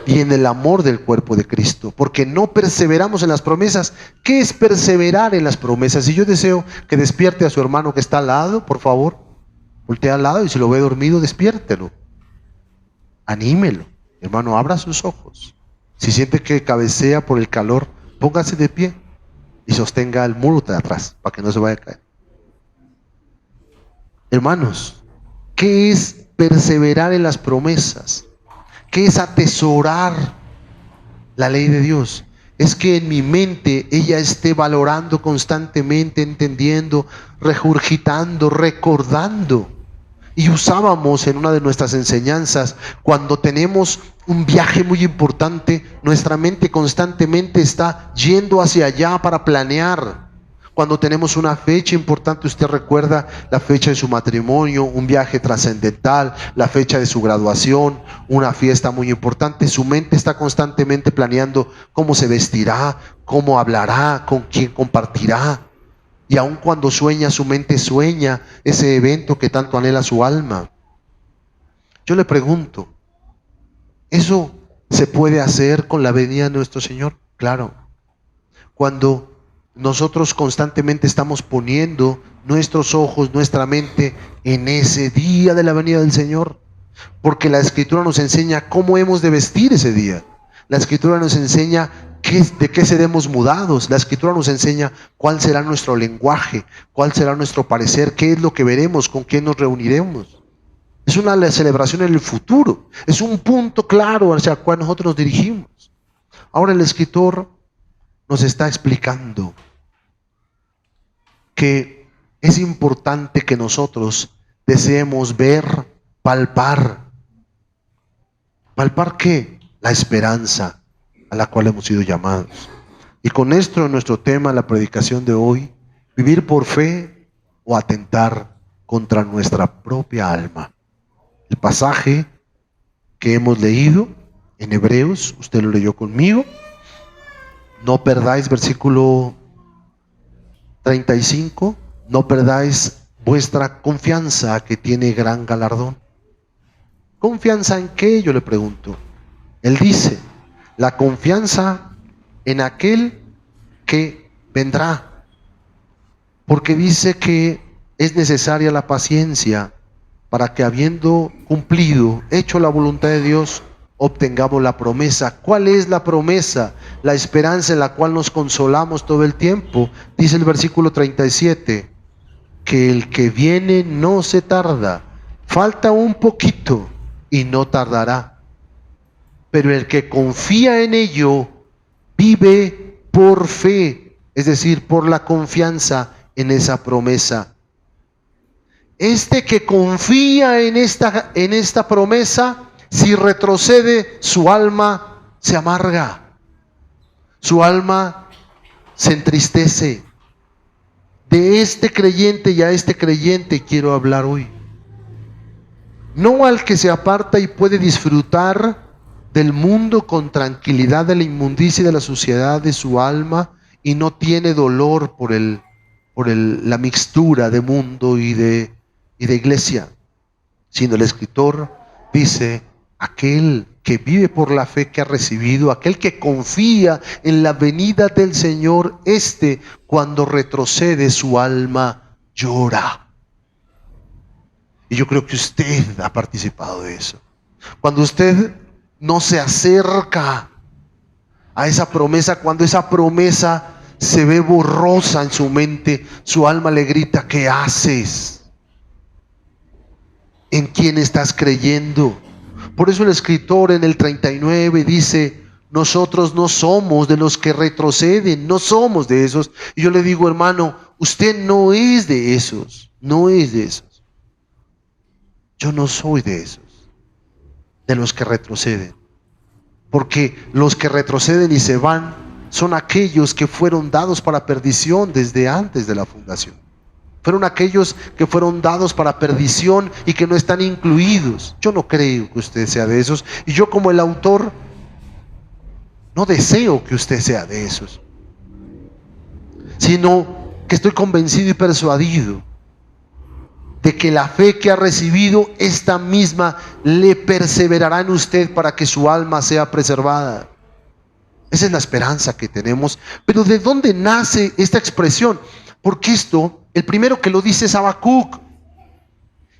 y en el amor del cuerpo de Cristo, porque no perseveramos en las promesas. ¿Qué es perseverar en las promesas? Y yo deseo que despierte a su hermano que está al lado, por favor, voltea al lado y si lo ve dormido, despiértelo, anímelo. Hermano, abra sus ojos. Si siente que cabecea por el calor, póngase de pie y sostenga el muro de atrás para que no se vaya a caer. Hermanos, ¿qué es perseverar en las promesas? ¿Qué es atesorar la ley de Dios? Es que en mi mente ella esté valorando constantemente, entendiendo, regurgitando, recordando. Y usábamos en una de nuestras enseñanzas, cuando tenemos un viaje muy importante, nuestra mente constantemente está yendo hacia allá para planear. Cuando tenemos una fecha importante, usted recuerda la fecha de su matrimonio, un viaje trascendental, la fecha de su graduación, una fiesta muy importante, su mente está constantemente planeando cómo se vestirá, cómo hablará, con quién compartirá. Y aun cuando sueña, su mente sueña ese evento que tanto anhela su alma. Yo le pregunto, ¿eso se puede hacer con la venida de nuestro Señor? Claro. Cuando nosotros constantemente estamos poniendo nuestros ojos, nuestra mente en ese día de la venida del Señor, porque la Escritura nos enseña cómo hemos de vestir ese día. La Escritura nos enseña de qué seremos mudados. La Escritura nos enseña cuál será nuestro lenguaje, cuál será nuestro parecer, qué es lo que veremos, con quién nos reuniremos. Es una celebración en el futuro, es un punto claro hacia el cual nosotros nos dirigimos. Ahora el escritor nos está explicando que es importante que nosotros deseemos ver, palpar. ¿Palpar qué? La esperanza a la cual hemos sido llamados. Y con esto nuestro tema, la predicación de hoy, vivir por fe o atentar contra nuestra propia alma. El pasaje que hemos leído en Hebreos, usted lo leyó conmigo. No perdáis, versículo 35, no perdáis vuestra confianza que tiene gran galardón. ¿Confianza en qué? Yo le pregunto. Él dice, la confianza en aquel que vendrá. Porque dice que es necesaria la paciencia para que habiendo cumplido, hecho la voluntad de Dios, obtengamos la promesa. ¿Cuál es la promesa? La esperanza en la cual nos consolamos todo el tiempo. Dice el versículo 37, que el que viene no se tarda, falta un poquito y no tardará. Pero el que confía en ello vive por fe, es decir, por la confianza en esa promesa. Este que confía en esta promesa, si retrocede, su alma se amarga, su alma se entristece. De este creyente y a este creyente quiero hablar hoy. No al que se aparta y puede disfrutar del mundo con tranquilidad, de la inmundicia y de la suciedad de su alma, y no tiene dolor por la mixtura de mundo y de iglesia, sino el escritor dice: aquel que vive por la fe que ha recibido, aquel que confía en la venida del Señor, cuando retrocede su alma llora. Y yo creo que usted ha participado de eso. Cuando usted no se acerca a esa promesa, cuando esa promesa se ve borrosa en su mente, su alma le grita: ¿qué haces? ¿En quién estás creyendo? Por eso el escritor en el 39 dice: nosotros no somos de los que retroceden, no somos de esos. Y yo le digo: hermano, usted no es de esos, no es de esos. Yo no soy de esos, de los que retroceden. Porque los que retroceden y se van son aquellos que fueron dados para perdición desde antes de la fundación. Fueron aquellos que fueron dados para perdición y que no están incluidos. Yo no creo que usted sea de esos. Y yo, como el autor, no deseo que usted sea de esos, sino que estoy convencido y persuadido de que la fe que ha recibido, esta misma le perseverará en usted para que su alma sea preservada. Esa es la esperanza que tenemos. Pero ¿de dónde nace esta expresión? Porque el primero que lo dice es Habacuc.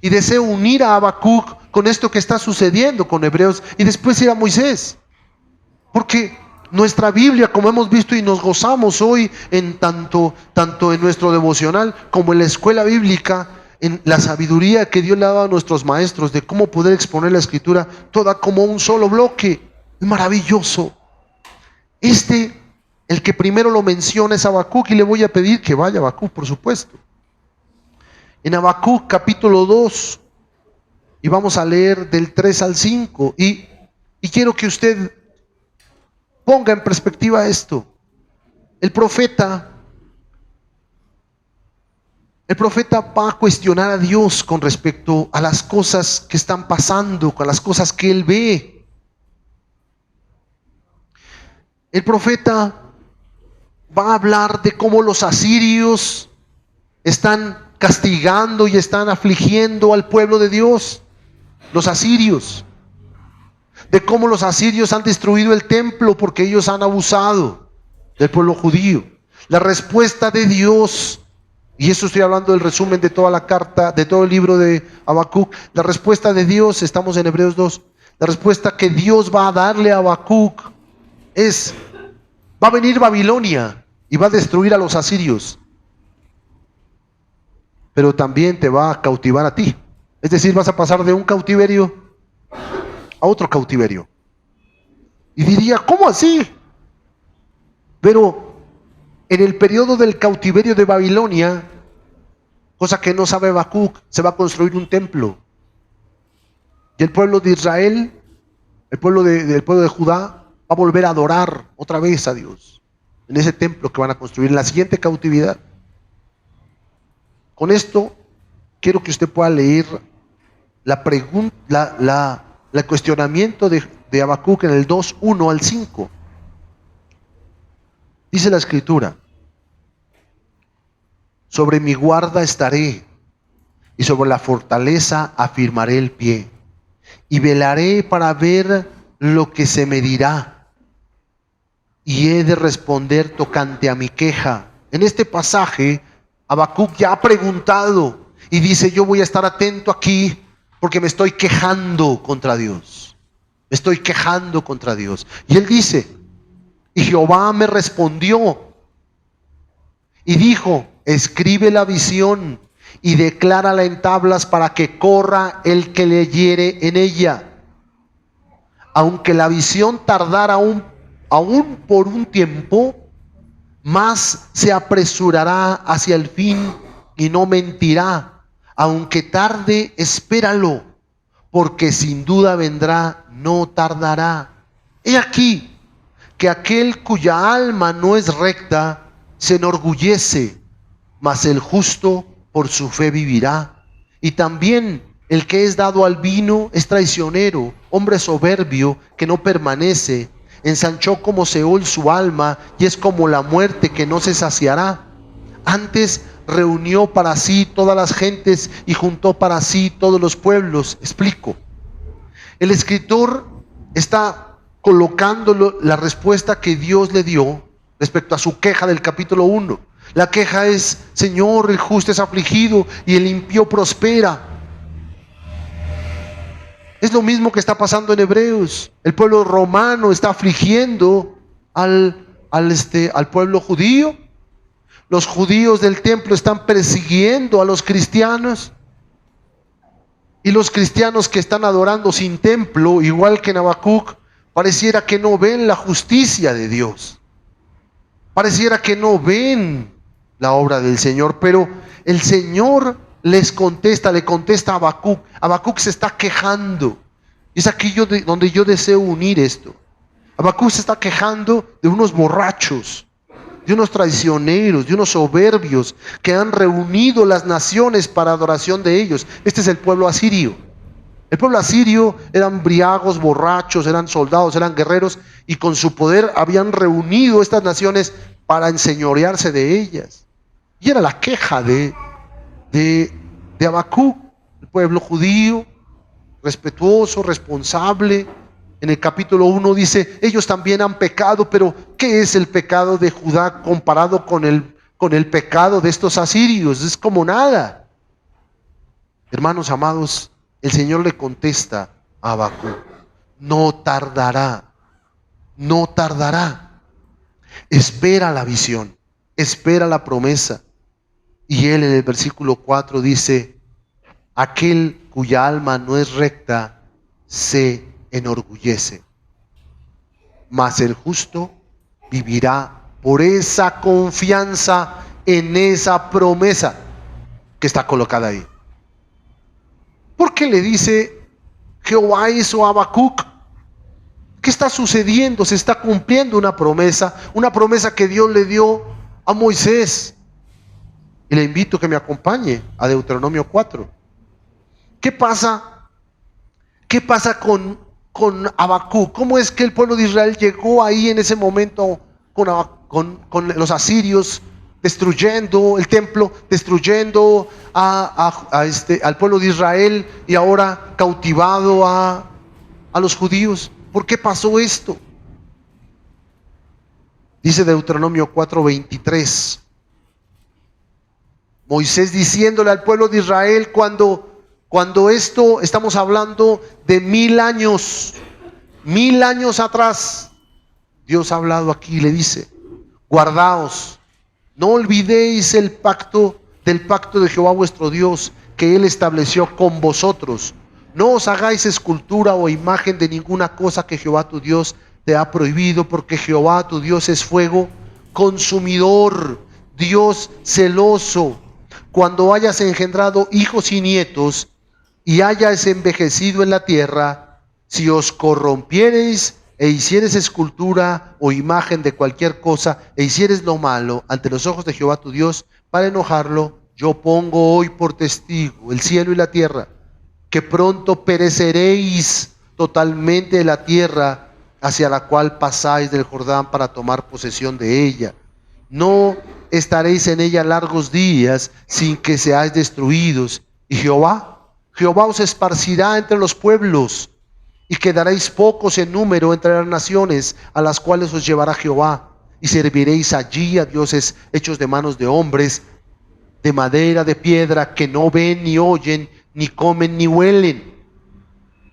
Y deseo unir a Habacuc con esto que está sucediendo con Hebreos y después ir a Moisés. Porque nuestra Biblia, como hemos visto y nos gozamos hoy en tanto en nuestro devocional como en la escuela bíblica, en la sabiduría que Dios le ha dado a nuestros maestros de cómo poder exponer la escritura toda como un solo bloque, es maravilloso. El que primero lo menciona es Habacuc, y le voy a pedir que vaya a Habacuc, por supuesto. En Habacuc capítulo 2, y vamos a leer del 3 al 5, y quiero que usted ponga en perspectiva esto. El profeta va a cuestionar a Dios con respecto a las cosas que están pasando, con las cosas que él ve. El profeta va a hablar de cómo los asirios están castigando y están afligiendo al pueblo de Dios. Los asirios. De cómo los asirios han destruido el templo porque ellos han abusado del pueblo judío. La respuesta de Dios, y eso estoy hablando del resumen de toda la carta, de todo el libro de Habacuc. La respuesta de Dios, estamos en Hebreos 2, la respuesta que Dios va a darle a Habacuc es: va a venir Babilonia y va a destruir a los asirios, pero también te va a cautivar a ti. Es decir, vas a pasar de un cautiverio a otro cautiverio. Y diría: ¿cómo así? Pero en el periodo del cautiverio de Babilonia, cosa que no sabe Habacuc, se va a construir un templo. Y el pueblo de Israel, el pueblo de Judá, va a volver a adorar otra vez a Dios en ese templo que van a construir en la siguiente cautividad. Con esto quiero que usted pueda leer la pregunta, el cuestionamiento de Habacuc en el 2, 1 al 5. Dice la escritura: sobre mi guarda estaré, y sobre la fortaleza afirmaré el pie, y velaré para ver lo que se me dirá, y he de responder tocante a mi queja. En este pasaje, Habacuc ya ha preguntado y dice: yo voy a estar atento aquí porque me estoy quejando contra Dios. Me estoy quejando contra Dios. Y él dice, y Jehová me respondió y dijo, escribe la visión y declárala en tablas para que corra el que leyere en ella. Aunque la visión tardara aún por un tiempo, más se apresurará hacia el fin y no mentirá. Aunque tarde, espéralo, porque sin duda vendrá, no tardará. He aquí que aquel cuya alma no es recta se enorgullece, mas el justo por su fe vivirá. Y también el que es dado al vino es traicionero, hombre soberbio que no permanece. Ensanchó como Seol su alma y es como la muerte que no se saciará. Antes reunió para sí todas las gentes y juntó para sí todos los pueblos. Explico. El escritor está colocando la respuesta que Dios le dio respecto a su queja del capítulo 1. La queja es, Señor, el justo es afligido y el impío prospera. Es lo mismo que está pasando en Hebreos. El pueblo romano está afligiendo al pueblo judío. Los judíos del templo están persiguiendo a los cristianos. Y los cristianos que están adorando sin templo, igual que en Habacuc, pareciera que no ven la justicia de Dios. Pareciera que no ven la obra del Señor. Pero el Señor les contesta, le contesta a Habacuc. Habacuc se está quejando. Es aquí donde yo deseo unir esto. Habacuc se está quejando de unos borrachos, de unos traicioneros, de unos soberbios que han reunido las naciones para adoración de ellos. Este es el pueblo asirio. El pueblo asirio eran briagos, borrachos, eran soldados, eran guerreros, y con su poder habían reunido estas naciones para enseñorearse de ellas. Y era la queja de Habacuc, el pueblo judío, respetuoso, responsable. En el capítulo 1 dice, ellos también han pecado, pero ¿qué es el pecado de Judá comparado con el pecado de estos asirios? Es como nada. Hermanos amados, el Señor le contesta a Habacuc, no tardará, no tardará. Espera la visión, espera la promesa. Y él en el versículo 4 dice, aquel cuya alma no es recta se enorgullece, mas el justo vivirá por esa confianza en esa promesa que está colocada ahí. ¿Por qué le dice Jehová eso a Habacuc? ¿Qué está sucediendo? Se está cumpliendo una promesa que Dios le dio a Moisés. Y le invito a que me acompañe a Deuteronomio 4. ¿Qué pasa con Habacuc? ¿Cómo es que el pueblo de Israel llegó ahí en ese momento con los asirios, destruyendo el templo, destruyendo al pueblo de Israel, y ahora cautivado a los judíos? ¿Por qué pasó esto? Dice Deuteronomio 4:23. Moisés diciéndole al pueblo de Israel, cuando esto, estamos hablando de 1000 años atrás, Dios ha hablado aquí y le dice, guardaos, no olvidéis del pacto de Jehová vuestro Dios, que Él estableció con vosotros. No os hagáis escultura o imagen de ninguna cosa que Jehová tu Dios te ha prohibido, porque Jehová tu Dios es fuego consumidor, Dios celoso. Cuando hayas engendrado hijos y nietos y hayas envejecido en la tierra, si os corrompiereis e hicieres escultura o imagen de cualquier cosa e hicieres lo malo ante los ojos de Jehová tu Dios para enojarlo, yo pongo hoy por testigo el cielo y la tierra, que pronto pereceréis totalmente de la tierra hacia la cual pasáis del Jordán para tomar posesión de ella. No estaréis en ella largos días sin que seáis destruidos. Y Jehová os esparcirá entre los pueblos, y quedaréis pocos en número entre las naciones a las cuales os llevará Jehová. Y serviréis allí a dioses hechos de manos de hombres, de madera, de piedra, que no ven ni oyen, ni comen ni huelen.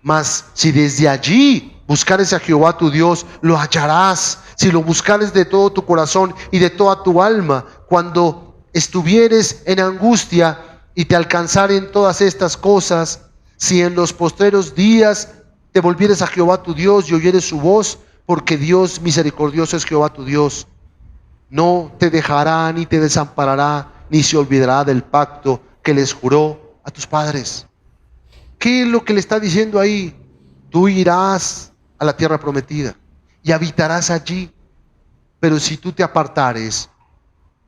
Mas si desde allí buscares a Jehová tu Dios, lo hallarás. Si lo buscares de todo tu corazón y de toda tu alma, cuando estuvieres en angustia y te alcanzaren todas estas cosas, si en los postreros días te volvieres a Jehová tu Dios y oyeres su voz, porque Dios misericordioso es Jehová tu Dios, no te dejará ni te desamparará, ni se olvidará del pacto que les juró a tus padres. ¿Qué es lo que le está diciendo ahí? Tú irás a la tierra prometida y habitarás allí, pero si tú te apartares,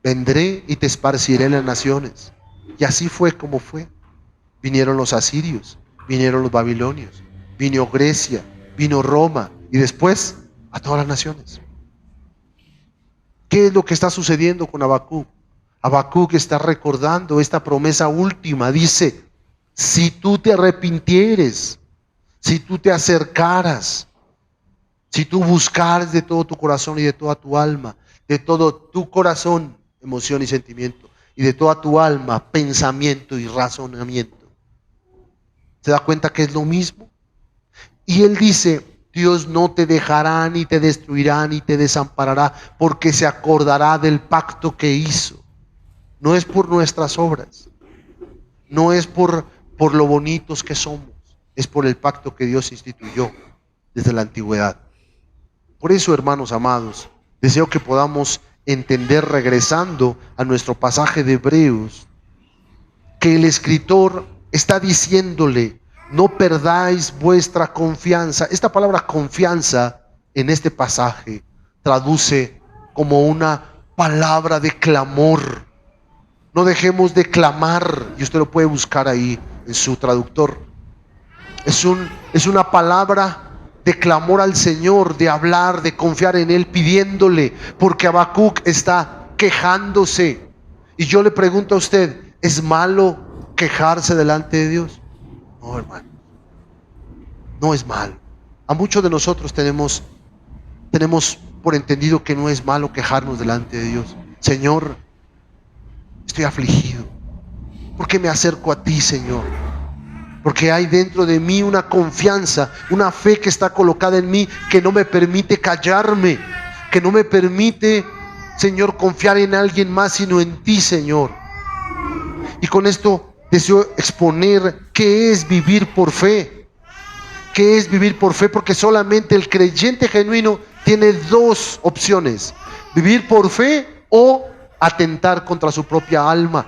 vendré y te esparciré en las naciones. Y así fue como fue. Vinieron los asirios, vinieron los babilonios, vino Grecia, vino Roma y después a todas las naciones. ¿Qué es lo que está sucediendo con Habacuc? Habacuc está recordando esta promesa última. Dice, si tú te arrepintieres, si tú te acercaras, si tú buscares de todo tu corazón y de toda tu alma, de todo tu corazón, emoción y sentimiento, y de toda tu alma, pensamiento y razonamiento. ¿Se da cuenta que es lo mismo? Y él dice, Dios no te dejará, ni te destruirá, ni te desamparará, porque se acordará del pacto que hizo. No es por nuestras obras, no es por lo bonitos que somos, es por el pacto que Dios instituyó desde la antigüedad. Por eso, hermanos amados, deseo que podamos entender, regresando a nuestro pasaje de Hebreos, que el escritor está diciéndole, no perdáis vuestra confianza. Esta palabra confianza en este pasaje traduce como una palabra de clamor. No dejemos de clamar, y usted lo puede buscar ahí en su traductor. Es una palabra de clamor al Señor, de hablar, de confiar en Él, pidiéndole, porque Habacuc está quejándose. Y yo le pregunto a usted, ¿es malo quejarse delante de Dios? No, hermano, no es malo. A muchos de nosotros tenemos por entendido que no es malo quejarnos delante de Dios. Señor, estoy afligido. ¿Por qué me acerco a ti, Señor? Porque hay dentro de mí una confianza, una fe que está colocada en mí, que no me permite callarme, que no me permite, Señor, confiar en alguien más, sino en ti, Señor. Y con esto deseo exponer qué es vivir por fe. ¿Qué es vivir por fe? Porque solamente el creyente genuino tiene dos opciones: vivir por fe o atentar contra su propia alma.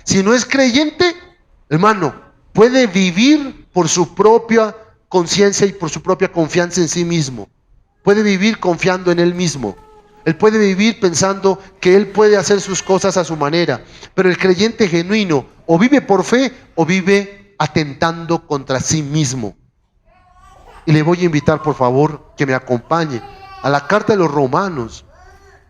Si no es creyente, hermano, puede vivir por su propia conciencia y por su propia confianza en sí mismo. Puede vivir confiando en él mismo. Él puede vivir pensando que él puede hacer sus cosas a su manera. Pero el creyente genuino o vive por fe o vive atentando contra sí mismo. Y le voy a invitar, por favor, que me acompañe a la carta de los Romanos,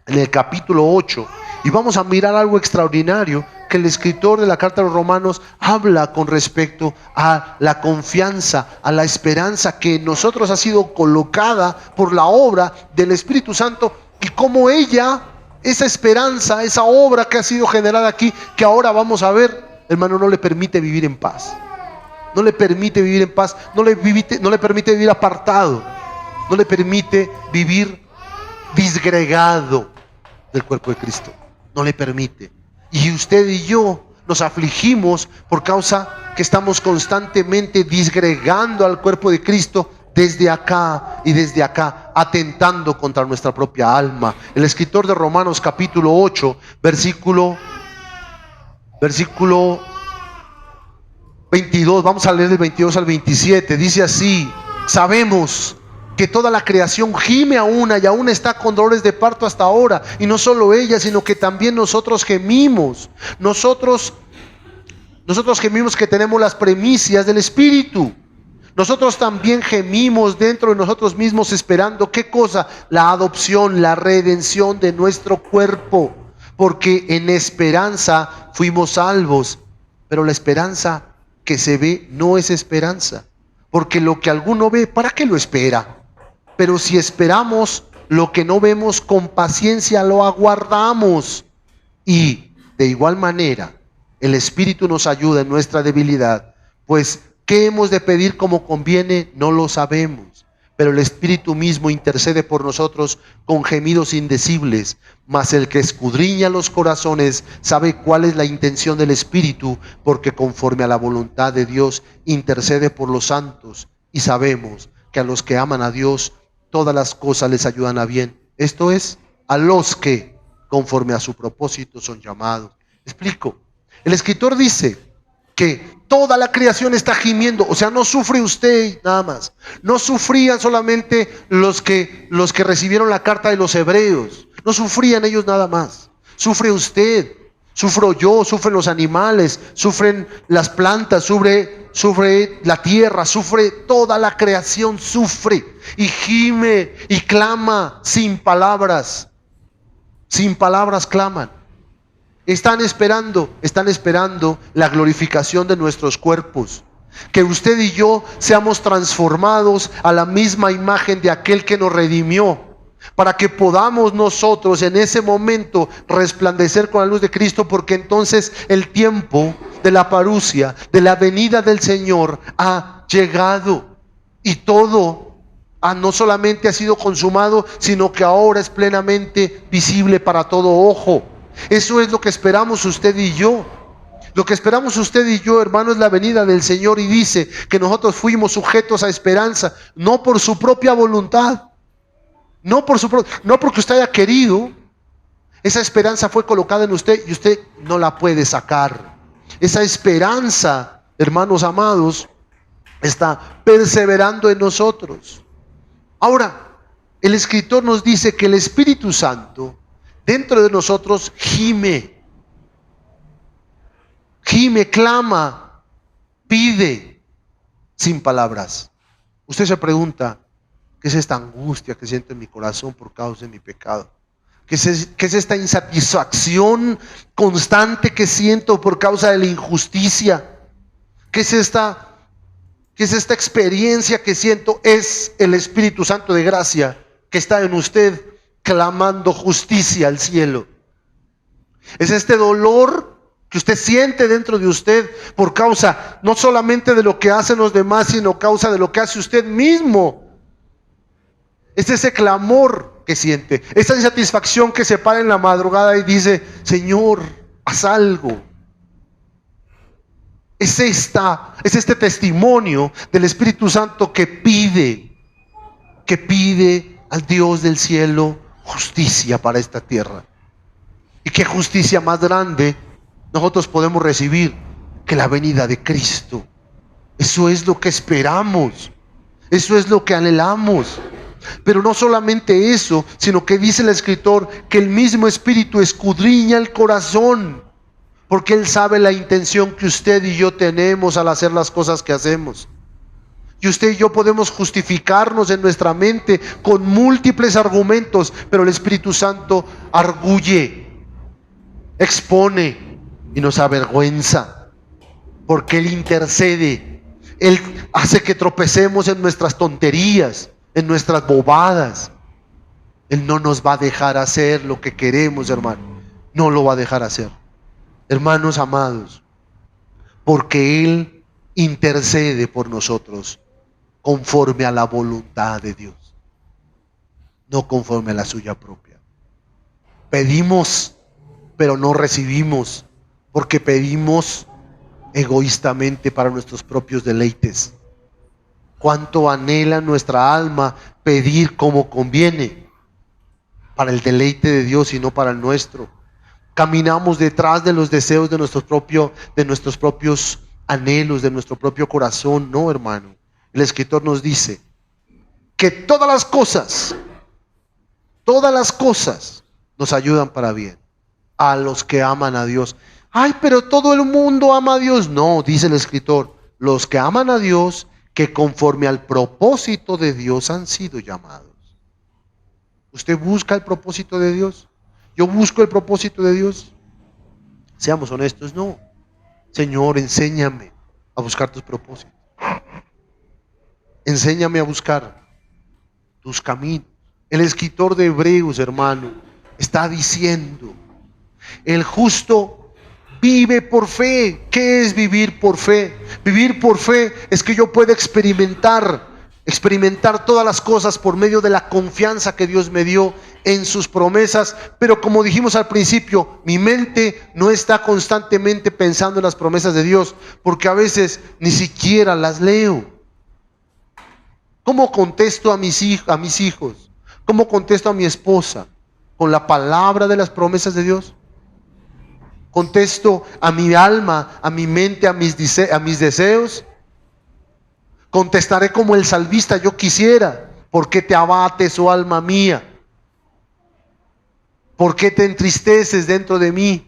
en el capítulo 8. Y vamos a mirar algo extraordinario que el escritor de la carta de los Romanos habla con respecto a la confianza, a la esperanza que en nosotros ha sido colocada por la obra del Espíritu Santo, y cómo ella, esa esperanza, esa obra que ha sido generada aquí, que ahora vamos a ver, hermano, no le permite vivir en paz. No le permite vivir en paz, no le permite vivir apartado, no le permite vivir disgregado del cuerpo de Cristo. No le permite. Y usted y yo nos afligimos por causa que estamos constantemente disgregando al cuerpo de Cristo desde acá y desde acá, atentando contra nuestra propia alma. El escritor de Romanos capítulo 8, versículo 22, vamos a leer del 22 al 27, dice así: sabemos que toda la creación gime a una y aún está con dolores de parto hasta ahora, y no solo ella, sino que también nosotros gemimos. Nosotros gemimos que tenemos las primicias del Espíritu. Nosotros también gemimos dentro de nosotros mismos, esperando, ¿qué cosa? La adopción, la redención de nuestro cuerpo, porque en esperanza fuimos salvos. Pero la esperanza que se ve no es esperanza, porque lo que alguno ve, ¿para qué lo espera? Pero si esperamos lo que no vemos, con paciencia lo aguardamos. Y de igual manera el Espíritu nos ayuda en nuestra debilidad, pues ¿qué hemos de pedir como conviene? No lo sabemos, pero el Espíritu mismo intercede por nosotros con gemidos indecibles. Mas el que escudriña los corazones sabe cuál es la intención del Espíritu, porque conforme a la voluntad de Dios intercede por los santos. Y sabemos que a los que aman a Dios, todas las cosas les ayudan a bien. Esto es, a los que conforme a su propósito son llamados. Explico. El escritor dice que toda la creación está gimiendo, o sea, no sufre usted nada más. No sufrían solamente los que recibieron la carta de los hebreos, no sufrían ellos nada más. Sufre usted, sufro yo, sufren los animales, sufren las plantas, sufre la tierra, sufre toda la creación, sufre y gime y clama sin palabras claman. Están esperando la glorificación de nuestros cuerpos. Que usted y yo seamos transformados a la misma imagen de aquel que nos redimió, para que podamos nosotros en ese momento resplandecer con la luz de Cristo, porque entonces el tiempo de la parusia, de la venida del Señor ha llegado, y todo no solamente ha sido consumado, sino que ahora es plenamente visible para todo ojo. Eso es lo que esperamos usted y yo. Lo que esperamos usted y yo, hermano, es la venida del Señor, y dice que nosotros fuimos sujetos a esperanza, no por su propia voluntad, no porque usted haya querido. Esa esperanza fue colocada en usted y usted no la puede sacar. Esa esperanza, hermanos amados, está perseverando en nosotros. Ahora, el escritor nos dice que el Espíritu Santo dentro de nosotros gime, clama, pide sin palabras. Usted se pregunta, ¿qué es esta angustia que siento en mi corazón por causa de mi pecado? ¿Qué es esta insatisfacción constante que siento por causa de la injusticia? ¿Qué es esta experiencia que siento? Es el Espíritu Santo de gracia que está en usted, clamando justicia al cielo. Es este dolor que usted siente dentro de usted por causa no solamente de lo que hacen los demás, sino causa de lo que hace usted mismo. Es ese clamor que siente, esa insatisfacción que se para en la madrugada y dice: Señor, haz algo. Es este testimonio del Espíritu Santo que pide al Dios del cielo justicia para esta tierra. Y qué justicia más grande nosotros podemos recibir que la venida de Cristo. Eso es lo que esperamos, eso es lo que anhelamos. Pero no solamente eso, sino que dice el escritor que el mismo Espíritu escudriña el corazón, porque Él sabe la intención que usted y yo tenemos al hacer las cosas que hacemos. Y usted y yo podemos justificarnos en nuestra mente con múltiples argumentos, pero el Espíritu Santo arguye, expone y nos avergüenza, porque Él intercede. Él hace que tropecemos en nuestras tonterías, en nuestras bobadas. Él no nos va a dejar hacer lo que queremos, hermano. No lo va a dejar hacer, hermanos amados, porque Él intercede por nosotros conforme a la voluntad de Dios, no conforme a la suya propia. Pedimos, pero no recibimos, porque pedimos egoístamente para nuestros propios deleites. Cuánto anhela nuestra alma pedir como conviene, para el deleite de Dios y no para el nuestro. Caminamos detrás de los deseos de nuestros propios anhelos, de nuestro propio corazón. No, hermano. El escritor nos dice que todas las cosas nos ayudan para bien a los que aman a Dios. Ay, pero todo el mundo ama a Dios. No, dice el escritor, los que aman a Dios, que conforme al propósito de Dios han sido llamados. ¿Usted busca el propósito de Dios? ¿Yo busco el propósito de Dios? Seamos honestos, no. Señor, enséñame a buscar tus propósitos. Enséñame a buscar tus caminos. El escritor de Hebreos, hermano, está diciendo: el justo vive por fe. ¿Qué es vivir por fe? Vivir por fe es que yo pueda experimentar experimentar todas las cosas por medio de la confianza que Dios me dio en sus promesas, pero como dijimos al principio, mi mente no está constantemente pensando en las promesas de Dios, porque a veces ni siquiera las leo. ¿Cómo contesto a mis hijos? ¿Cómo contesto a mi esposa? ¿Con la palabra de las promesas de Dios? ¿Contesto a mi alma, a mi mente, a mis deseos? Contestaré como el salmista: yo quisiera. ¿Por qué te abates, oh alma mía? ¿Por qué te entristeces dentro de mí?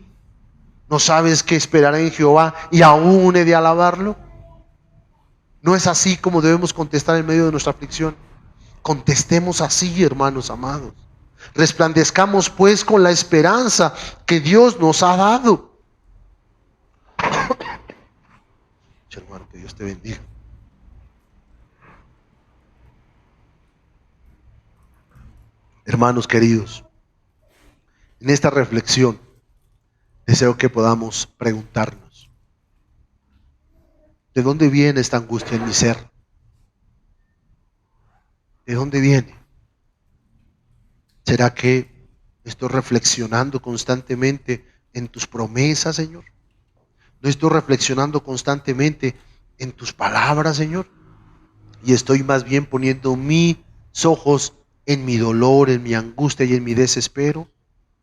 ¿No sabes que esperaré en Jehová y aún he de alabarlo? No es así como debemos contestar en medio de nuestra aflicción. Contestemos así, hermanos amados. Resplandezcamos pues con la esperanza que Dios nos ha dado. Hermano, que Dios te bendiga. Hermanos queridos, en esta reflexión deseo que podamos preguntarnos: ¿de dónde viene esta angustia en mi ser? ¿De dónde viene? ¿Será que estoy reflexionando constantemente en tus promesas, Señor? ¿No estoy reflexionando constantemente en tus palabras, Señor? Y estoy más bien poniendo mis ojos en mi dolor, en mi angustia y en mi desespero.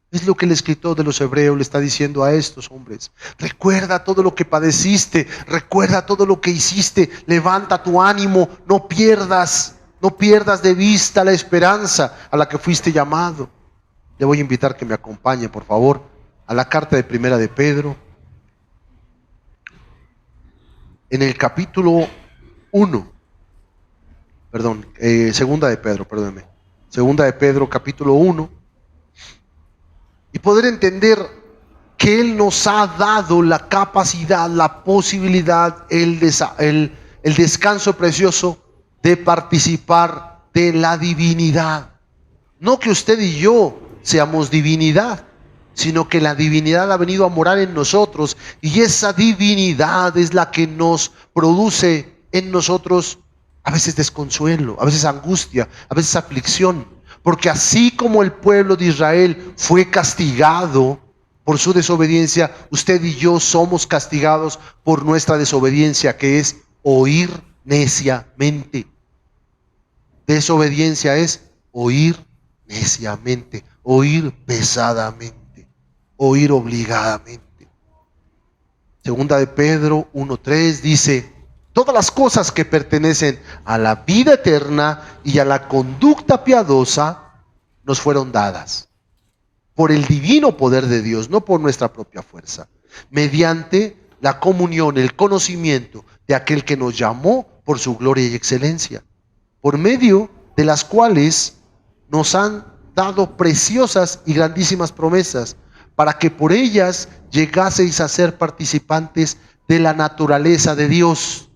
Es lo que el escritor de los Hebreos le está diciendo a estos hombres. Recuerda todo lo que padeciste, recuerda todo lo que hiciste, levanta tu ánimo, no pierdas de vista la esperanza a la que fuiste llamado. Le voy a invitar que me acompañe, por favor, a la carta de Primera de Pedro. En el capítulo 1, Segunda de Pedro, perdóneme. Segunda de Pedro, capítulo 1. Y poder entender que Él nos ha dado la capacidad, la posibilidad, el descanso precioso de participar de la divinidad. No que usted y yo seamos divinidad, sino que la divinidad ha venido a morar en nosotros, y esa divinidad es la que nos produce en nosotros a veces desconsuelo, a veces angustia, a veces aflicción. Porque así como el pueblo de Israel fue castigado por su desobediencia, usted y yo somos castigados por nuestra desobediencia, que es oír neciamente. Desobediencia es oír neciamente, oír pesadamente, oír obligadamente. Segunda de Pedro 1:3 dice: todas las cosas que pertenecen a la vida eterna y a la conducta piadosa nos fueron dadas por el divino poder de Dios, no por nuestra propia fuerza, mediante la comunión, el conocimiento de aquel que nos llamó por su gloria y excelencia, por medio de las cuales nos han dado preciosas y grandísimas promesas, para que por ellas llegaseis a ser participantes de la naturaleza de Dios,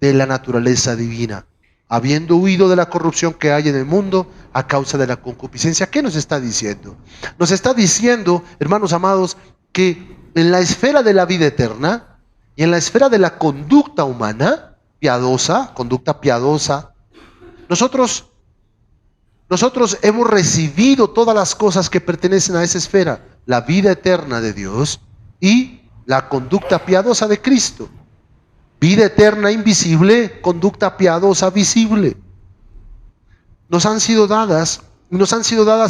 de la naturaleza divina, habiendo huido de la corrupción que hay en el mundo a causa de la concupiscencia. ¿Qué nos está diciendo? Nos está diciendo, hermanos amados, que en la esfera de la vida eterna y en la esfera de la conducta humana, conducta piadosa, nosotros hemos recibido todas las cosas que pertenecen a esa esfera: la vida eterna de Dios y la conducta piadosa de Cristo. Vida eterna invisible, conducta piadosa visible. Nos han sido dadas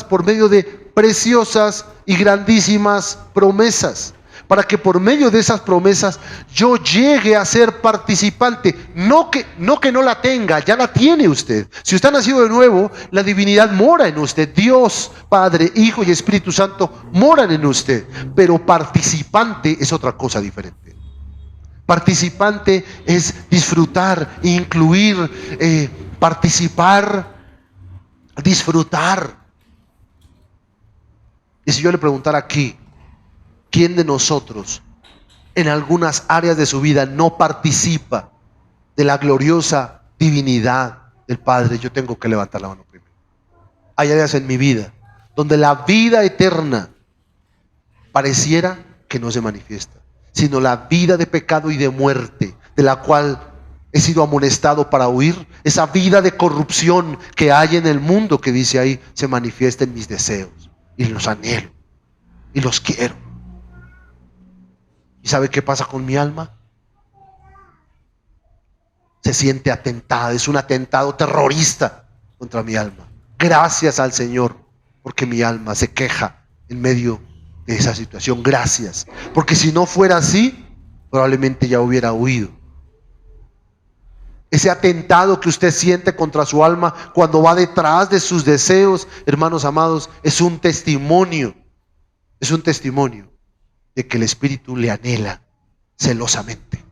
por medio de preciosas y grandísimas promesas, para que por medio de esas promesas yo llegue a ser participante. No que no la tenga, ya la tiene usted. Si usted ha nacido de nuevo, la divinidad mora en usted. Dios, Padre, Hijo y Espíritu Santo moran en usted. Pero participante es otra cosa diferente. Participante es disfrutar, incluir, participar, disfrutar. Y si yo le preguntara aquí, ¿quién de nosotros en algunas áreas de su vida no participa de la gloriosa divinidad del Padre? Yo tengo que levantar la mano primero. Hay áreas en mi vida donde la vida eterna pareciera que no se manifiesta, sino la vida de pecado y de muerte, de la cual He sido amonestado para huir. Esa vida de corrupción que hay en el mundo, que dice ahí, se manifiesta en mis deseos y los anhelo y los quiero. ¿Y sabe qué pasa con mi alma? Se siente atentada, es un atentado terrorista contra mi alma. Gracias al Señor, porque mi alma se queja en medio de esa situación. Gracias, porque si no fuera así, probablemente ya hubiera huido. Ese atentado que usted siente contra su alma cuando va detrás de sus deseos, hermanos amados, es un testimonio de que el Espíritu le anhela celosamente.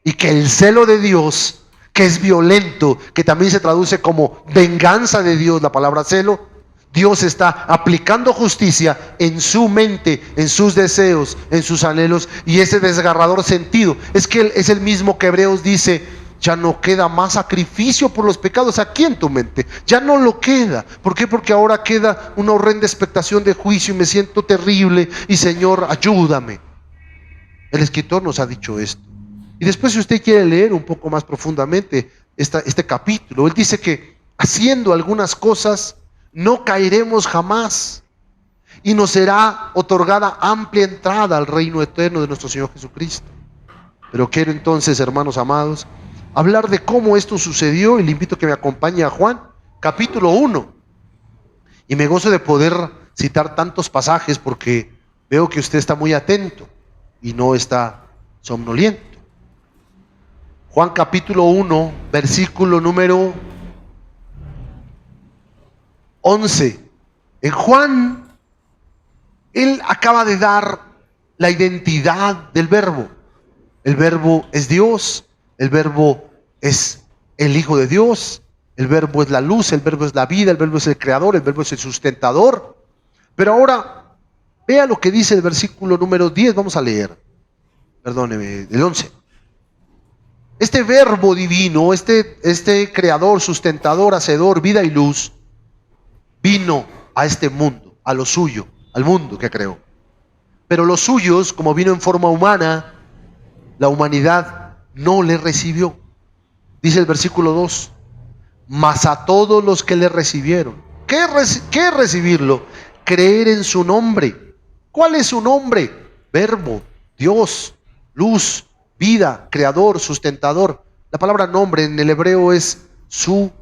Y que el celo de Dios, que es violento, que también se traduce como venganza de Dios, la palabra celo, Dios está aplicando justicia en su mente, en sus deseos, en sus anhelos, y ese desgarrador sentido, es que es el mismo que Hebreos dice: ya no queda más sacrificio por los pecados aquí en tu mente, ya no lo queda. ¿Por qué? Porque ahora queda una horrenda expectación de juicio y me siento terrible, y Señor, ayúdame. El escritor nos ha dicho esto. Y después, si usted quiere leer un poco más profundamente este capítulo, él dice que haciendo algunas cosas no caeremos jamás, y nos será otorgada amplia entrada al reino eterno de nuestro Señor Jesucristo. Pero quiero entonces, hermanos amados, hablar de cómo esto sucedió, y le invito a que me acompañe a Juan, capítulo 1. Y me gozo de poder citar tantos pasajes porque veo que usted está muy atento y no está somnoliento. Juan capítulo 1, versículo número 11. En Juan, él acaba de dar la identidad del Verbo. El Verbo es Dios, el Verbo es el Hijo de Dios, el Verbo es la luz, el Verbo es la vida, el Verbo es el creador, el Verbo es el sustentador. Pero ahora, vea lo que dice el versículo número 10, vamos a leer, perdóneme, el 11. Este Verbo divino, este creador, sustentador, hacedor, vida y luz, vino a este mundo, a lo suyo, al mundo que creó. Pero los suyos, como vino en forma humana, la humanidad no le recibió. Dice el versículo 2, mas a todos los que le recibieron. ¿Qué es recibirlo? Creer en su nombre. ¿Cuál es su nombre? Verbo, Dios, luz, vida, creador, sustentador. La palabra nombre en el hebreo es su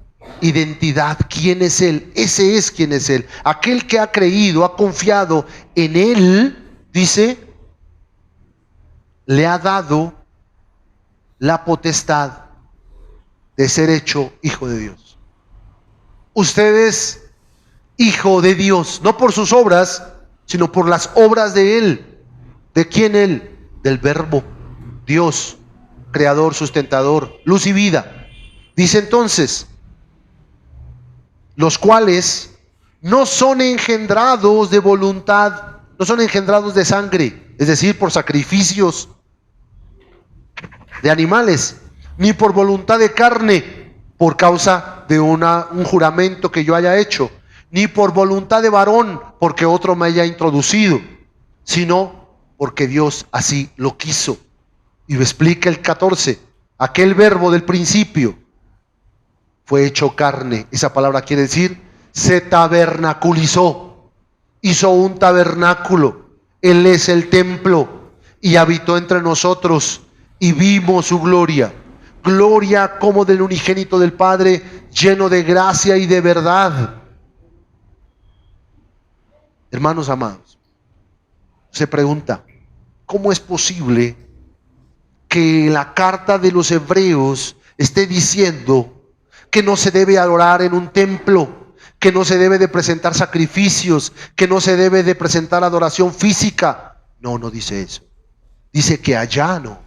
identidad. ¿Quién es Él? Ese es quién es Él. Aquel que ha creído, ha confiado en Él, dice, le ha dado la potestad de ser hecho hijo de Dios. Usted es hijo de Dios, no por sus obras, sino por las obras de Él. ¿De quién Él? Del Verbo, Dios, creador, sustentador, luz y vida. Dice entonces, los cuales no son engendrados de voluntad, no son engendrados de sangre, es decir, por sacrificios de animales, ni por voluntad de carne, por causa de un juramento que yo haya hecho, ni por voluntad de varón, porque otro me haya introducido, sino porque Dios así lo quiso. Y lo explica el 14, aquel Verbo del principio fue hecho carne. Esa palabra quiere decir, se tabernaculizó, hizo un tabernáculo. Él es el templo y habitó entre nosotros y vimos su gloria. Gloria como del unigénito del Padre, lleno de gracia y de verdad. Hermanos amados, se pregunta, ¿cómo es posible que la carta de los Hebreos esté diciendo que no se debe adorar en un templo, que no se debe de presentar sacrificios, que no se debe de presentar adoración física? No, no dice eso. Dice que allá no.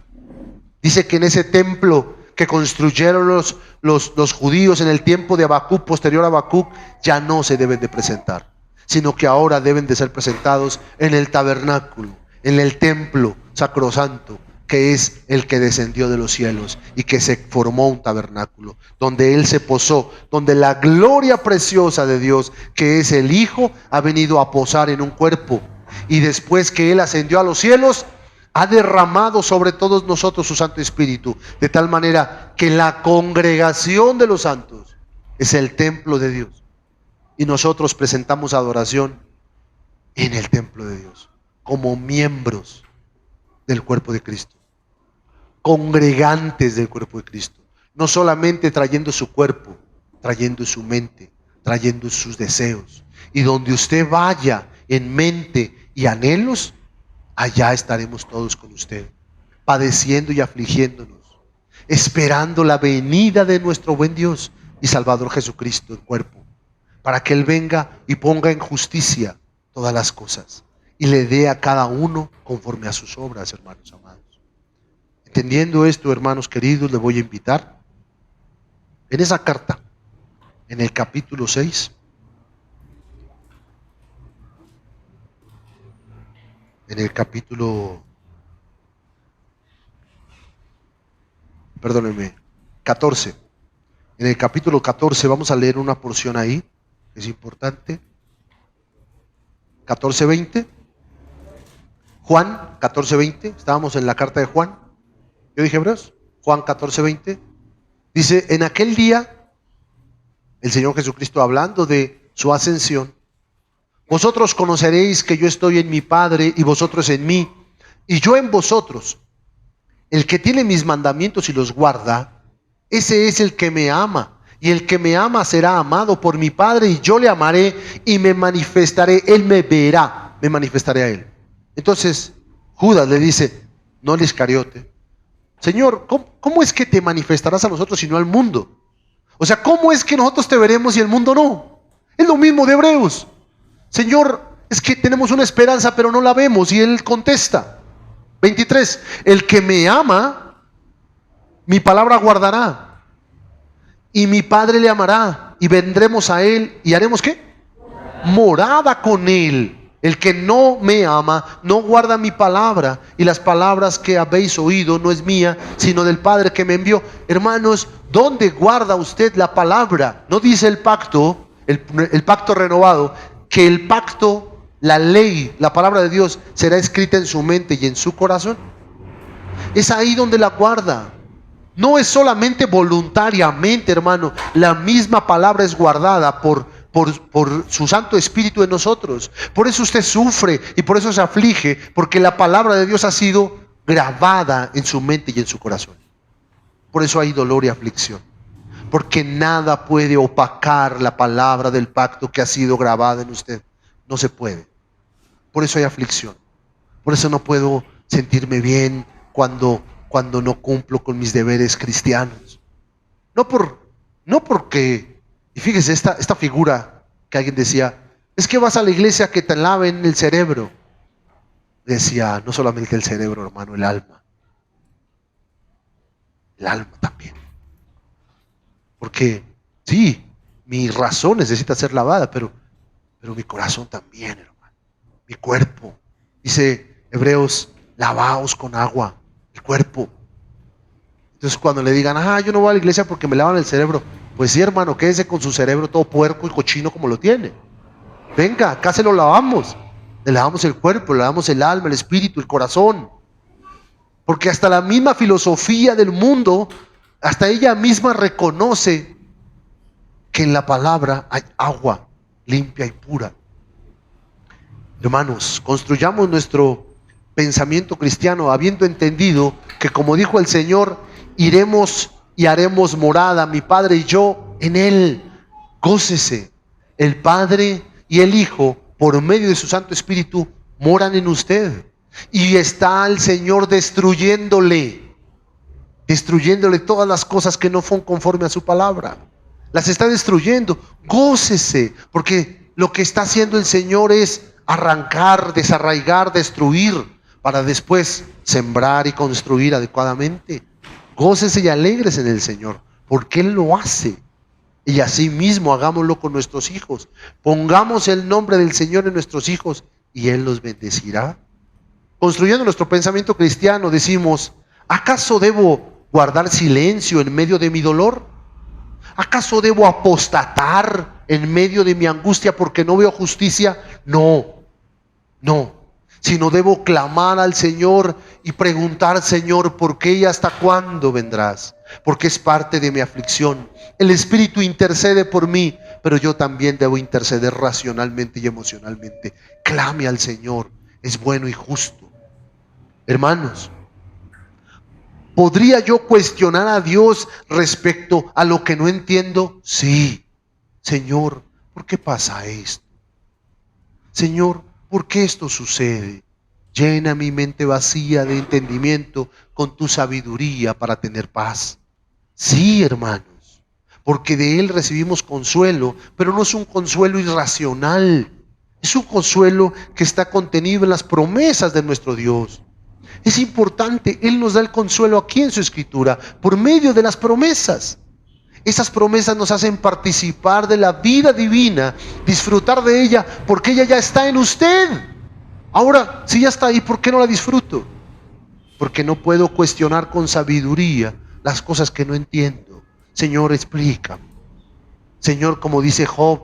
Dice que en ese templo que construyeron los judíos en el tiempo de Habacuc, posterior a Habacuc, ya no se deben de presentar, sino que ahora deben de ser presentados en el tabernáculo, en el templo sacrosanto, que es el que descendió de los cielos y que se formó un tabernáculo, donde Él se posó, donde la gloria preciosa de Dios, que es el Hijo, ha venido a posar en un cuerpo. Y después que Él ascendió a los cielos, ha derramado sobre todos nosotros su Santo Espíritu, de tal manera que la congregación de los santos es el templo de Dios. Y nosotros presentamos adoración en el templo de Dios, como miembros del cuerpo de Cristo, congregantes del cuerpo de Cristo, no solamente trayendo su cuerpo, trayendo su mente, trayendo sus deseos. Y donde usted vaya en mente y anhelos, allá estaremos todos con usted, padeciendo y afligiéndonos, esperando la venida de nuestro buen Dios y Salvador Jesucristo en cuerpo, para que Él venga y ponga en justicia todas las cosas y le dé a cada uno conforme a sus obras, hermanos amados. Entendiendo esto, hermanos queridos, le voy a invitar en esa carta, en el capítulo 6, en el capítulo, perdónenme, 14. En el capítulo 14 vamos a leer una porción ahí, que es importante. 14:20. Juan 14:20. Estábamos en la carta de Juan. Yo dije Hebreos. Juan 14:20. Dice, en aquel día, el Señor Jesucristo hablando de su ascensión, vosotros conoceréis que yo estoy en mi Padre y vosotros en mí, y yo en vosotros. El que tiene mis mandamientos y los guarda, ese es el que me ama. Y el que me ama será amado por mi Padre, y yo le amaré y me manifestaré. Él me verá, me manifestaré a él. Entonces Judas le dice, no el Iscariote, Señor, ¿cómo es que te manifestarás a nosotros y no al mundo? O sea, ¿cómo es que nosotros te veremos y el mundo no? Es lo mismo de Hebreos. Señor, es que tenemos una esperanza pero no la vemos. Y él contesta, 23, el que me ama, mi palabra guardará, y mi Padre le amará, y vendremos a él, y haremos ¿qué? Morada con él. El que no me ama, no guarda mi palabra, y las palabras que habéis oído no es mía, sino del Padre que me envió. Hermanos, ¿dónde guarda usted la palabra? No dice el pacto, el pacto renovado, que el pacto, la ley, la palabra de Dios será escrita en su mente y en su corazón. Es ahí donde la guarda. No es solamente voluntariamente, hermano. La misma palabra es guardada por su Santo Espíritu en nosotros. Por eso usted sufre y por eso se aflige, porque la palabra de Dios ha sido grabada en su mente y en su corazón. Por eso hay dolor y aflicción, porque nada puede opacar la palabra del pacto que ha sido grabada en usted. No se puede. Por eso hay aflicción. Por eso no puedo sentirme bien cuando no cumplo con mis deberes cristianos. No porque, y fíjese esta figura que alguien decía, es que vas a la iglesia a que te laven el cerebro. Decía, no solamente el cerebro, hermano, el alma. El alma también. Porque sí, mi razón necesita ser lavada, pero mi corazón también, hermano. Mi cuerpo. Dice Hebreos, lavaos con agua el cuerpo. Entonces cuando le digan, yo no voy a la iglesia porque me lavan el cerebro, pues sí, hermano, quédese con su cerebro todo puerco y cochino como lo tiene. Venga, acá se lo lavamos. Le lavamos el cuerpo, le lavamos el alma, el espíritu, el corazón. Porque hasta la misma filosofía del mundo, hasta ella misma reconoce que en la palabra hay agua limpia y pura. Hermanos, construyamos nuestro pensamiento cristiano habiendo entendido que, como dijo el Señor, iremos y haremos morada, mi Padre y yo, en Él. Gócese. El Padre y el Hijo, por medio de su Santo Espíritu, moran en usted. Y está el Señor destruyéndole todas las cosas que no fueron conforme a su palabra. Las está destruyendo. Gócese, porque lo que está haciendo el Señor es arrancar, desarraigar, destruir, para después sembrar y construir adecuadamente. Gócese y alégrese en el Señor, porque Él lo hace. Y así mismo hagámoslo con nuestros hijos. Pongamos el nombre del Señor en nuestros hijos y Él los bendecirá. Construyendo nuestro pensamiento cristiano, decimos, ¿acaso debo guardar silencio en medio de mi dolor? ¿Acaso debo apostatar en medio de mi angustia porque no veo justicia? No. sino debo clamar al Señor y preguntar: Señor, ¿por qué y hasta cuándo vendrás? Porque es parte de mi aflicción. El Espíritu intercede por mí, pero yo también debo interceder racionalmente y emocionalmente. Clame al Señor, es bueno y justo. Hermanos, ¿podría yo cuestionar a Dios respecto a lo que no entiendo? Sí. Señor, ¿por qué pasa esto? Señor, ¿por qué esto sucede? Llena mi mente vacía de entendimiento con tu sabiduría para tener paz. Sí, hermanos, porque de Él recibimos consuelo, pero no es un consuelo irracional. Es un consuelo que está contenido en las promesas de nuestro Dios. Es importante, Él nos da el consuelo aquí en su Escritura, por medio de las promesas. Esas promesas nos hacen participar de la vida divina, disfrutar de ella, porque ella ya está en usted. Ahora, si ya está ahí, ¿por qué no la disfruto? Porque no puedo cuestionar con sabiduría las cosas que no entiendo. Señor, explícame. Señor, como dice Job,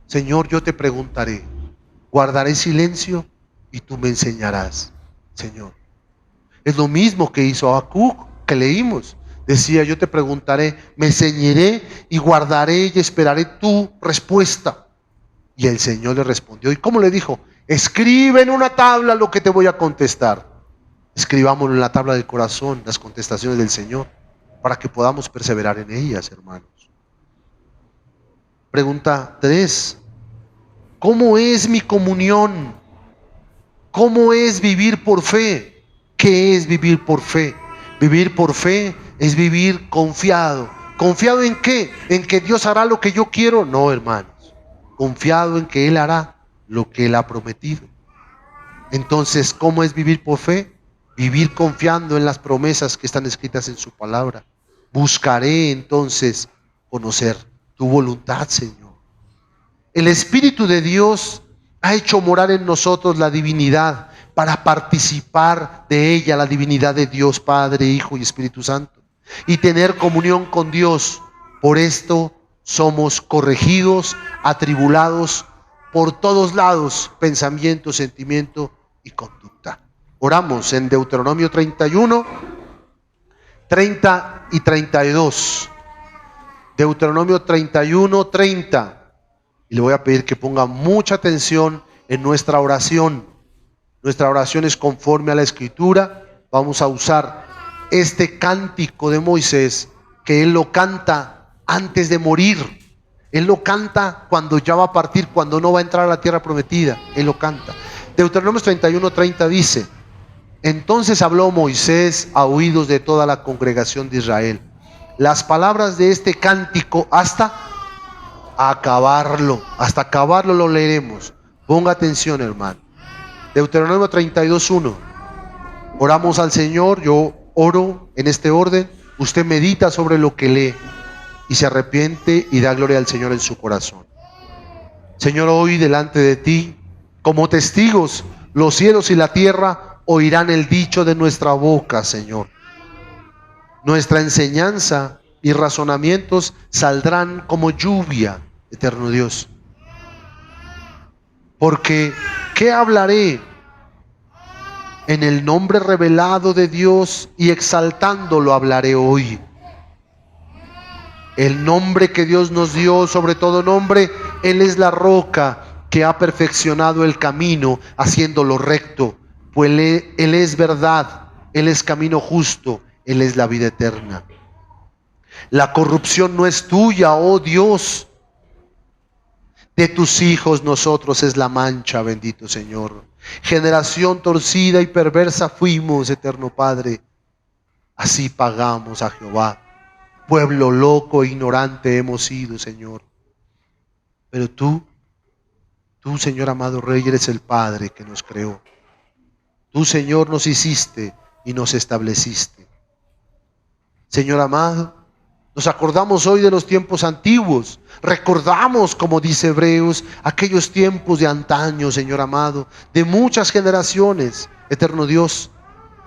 Señor, yo te preguntaré, guardaré silencio y tú me enseñarás, Señor. Es lo mismo que hizo Habacuc, que leímos. Decía: yo te preguntaré, me ceñiré y guardaré y esperaré tu respuesta. Y el Señor le respondió. ¿Y cómo le dijo? Escribe en una tabla lo que te voy a contestar. Escribámoslo en la tabla del corazón, las contestaciones del Señor, para que podamos perseverar en ellas, hermanos. Pregunta 3. ¿Cómo es mi comunión? ¿Cómo es vivir por fe? ¿Qué es vivir por fe? Vivir por fe es vivir confiado. ¿Confiado en qué? ¿En que Dios hará lo que yo quiero? No, hermanos. Confiado en que Él hará lo que Él ha prometido. Entonces, ¿cómo es vivir por fe? Vivir confiando en las promesas que están escritas en su palabra. Buscaré entonces conocer tu voluntad, Señor. El Espíritu de Dios ha hecho morar en nosotros la divinidad para participar de ella, la divinidad de Dios Padre, Hijo y Espíritu Santo, y tener comunión con Dios. Por esto somos corregidos, atribulados por todos lados, pensamiento, sentimiento y conducta. Oramos en Deuteronomio 31, 30 y 32. Deuteronomio 31, 30. Y le voy a pedir que ponga mucha atención en nuestra oración. Nuestra oración es conforme a la Escritura. Vamos a usar este cántico de Moisés, que él lo canta antes de morir. Él lo canta cuando ya va a partir, cuando no va a entrar a la tierra prometida. Él lo canta. Deuteronomio 31, 30 dice: entonces habló Moisés a oídos de toda la congregación de Israel las palabras de este cántico hasta acabarlo. Hasta acabarlo lo leeremos. Ponga atención, hermano. Deuteronomio 32, 1. Oramos al Señor. Yo oro en este orden. Usted medita sobre lo que lee y se arrepiente y da gloria al Señor en su corazón. Señor, hoy delante de ti, como testigos, los cielos y la tierra oirán el dicho de nuestra boca, Señor. Nuestra enseñanza y razonamientos saldrán como lluvia, eterno Dios. Porque, ¿qué hablaré? En el nombre revelado de Dios y exaltándolo hablaré hoy. El nombre que Dios nos dio sobre todo nombre, Él es la roca que ha perfeccionado el camino, haciéndolo recto. Pues Él es verdad, Él es camino justo, Él es la vida eterna. La corrupción no es tuya, oh Dios. De tus hijos nosotros es la mancha, bendito Señor. Generación torcida y perversa fuimos, eterno Padre. Así pagamos a Jehová. Pueblo loco e ignorante hemos sido, Señor. Pero tú, Señor amado Rey, eres el Padre que nos creó. Tú, Señor, nos hiciste y nos estableciste. Señor amado, nos acordamos hoy de los tiempos antiguos. Recordamos, como dice Hebreos, aquellos tiempos de antaño, Señor amado, de muchas generaciones, eterno Dios.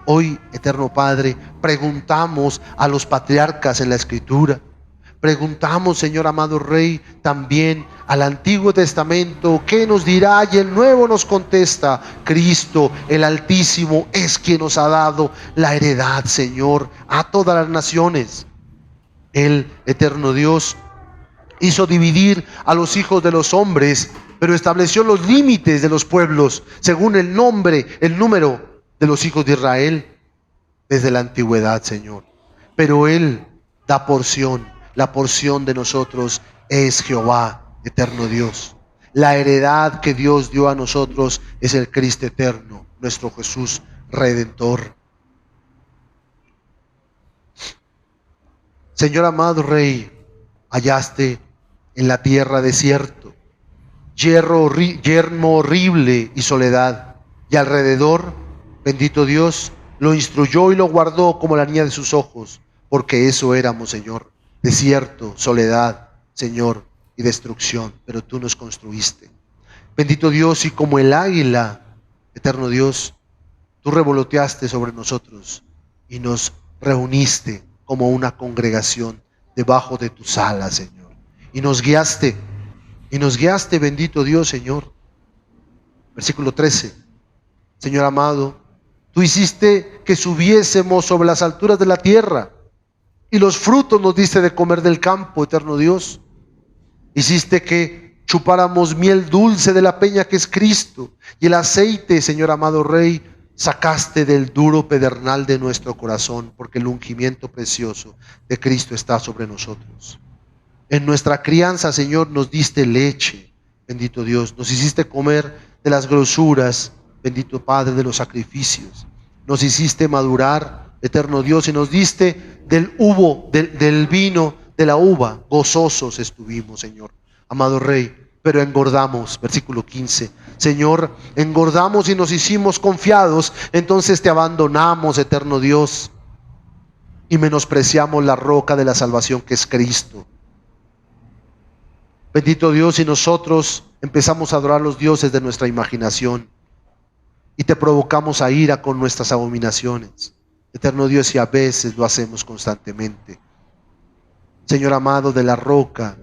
Hoy, eterno Padre, preguntamos a los patriarcas en la Escritura. Preguntamos, Señor amado Rey, también al Antiguo Testamento, ¿qué nos dirá? Y el Nuevo nos contesta, Cristo, el Altísimo, es quien nos ha dado la heredad, Señor, a todas las naciones. El eterno Dios hizo dividir a los hijos de los hombres, pero estableció los límites de los pueblos según el número de los hijos de Israel desde la antigüedad, Señor. Pero Él da porción. La porción de nosotros es Jehová, eterno Dios. La heredad que Dios dio a nosotros es el Cristo eterno, nuestro Jesús Redentor. Señor amado Rey, hallaste en la tierra desierto, yermo horrible y soledad, y alrededor, bendito Dios, lo instruyó y lo guardó como la niña de sus ojos, porque eso éramos, Señor. Desierto, soledad, Señor, y destrucción, pero tú nos construiste. Bendito Dios, y como el águila, eterno Dios, tú revoloteaste sobre nosotros y nos reuniste como una congregación debajo de tus alas, Señor. Y nos guiaste, bendito Dios, Señor. Versículo 13. Señor amado, tú hiciste que subiésemos sobre las alturas de la tierra, y los frutos nos diste de comer del campo, eterno Dios. Hiciste que chupáramos miel dulce de la peña que es Cristo, y el aceite, Señor amado Rey, sacaste del duro pedernal de nuestro corazón, porque el ungimiento precioso de Cristo está sobre nosotros. En nuestra crianza, Señor, nos diste leche, bendito Dios. Nos hiciste comer de las grosuras, bendito Padre, de los sacrificios. Nos hiciste madurar, eterno Dios, y nos diste del vino de la uva. Gozosos estuvimos, Señor, amado Rey, pero engordamos. Versículo 15. Señor, engordamos y nos hicimos confiados, entonces te abandonamos, eterno Dios, y menospreciamos la roca de la salvación que es Cristo. Bendito Dios, y nosotros empezamos a adorar a los dioses de nuestra imaginación y te provocamos a ira con nuestras abominaciones, eterno Dios, y a veces lo hacemos constantemente. Señor amado, de la roca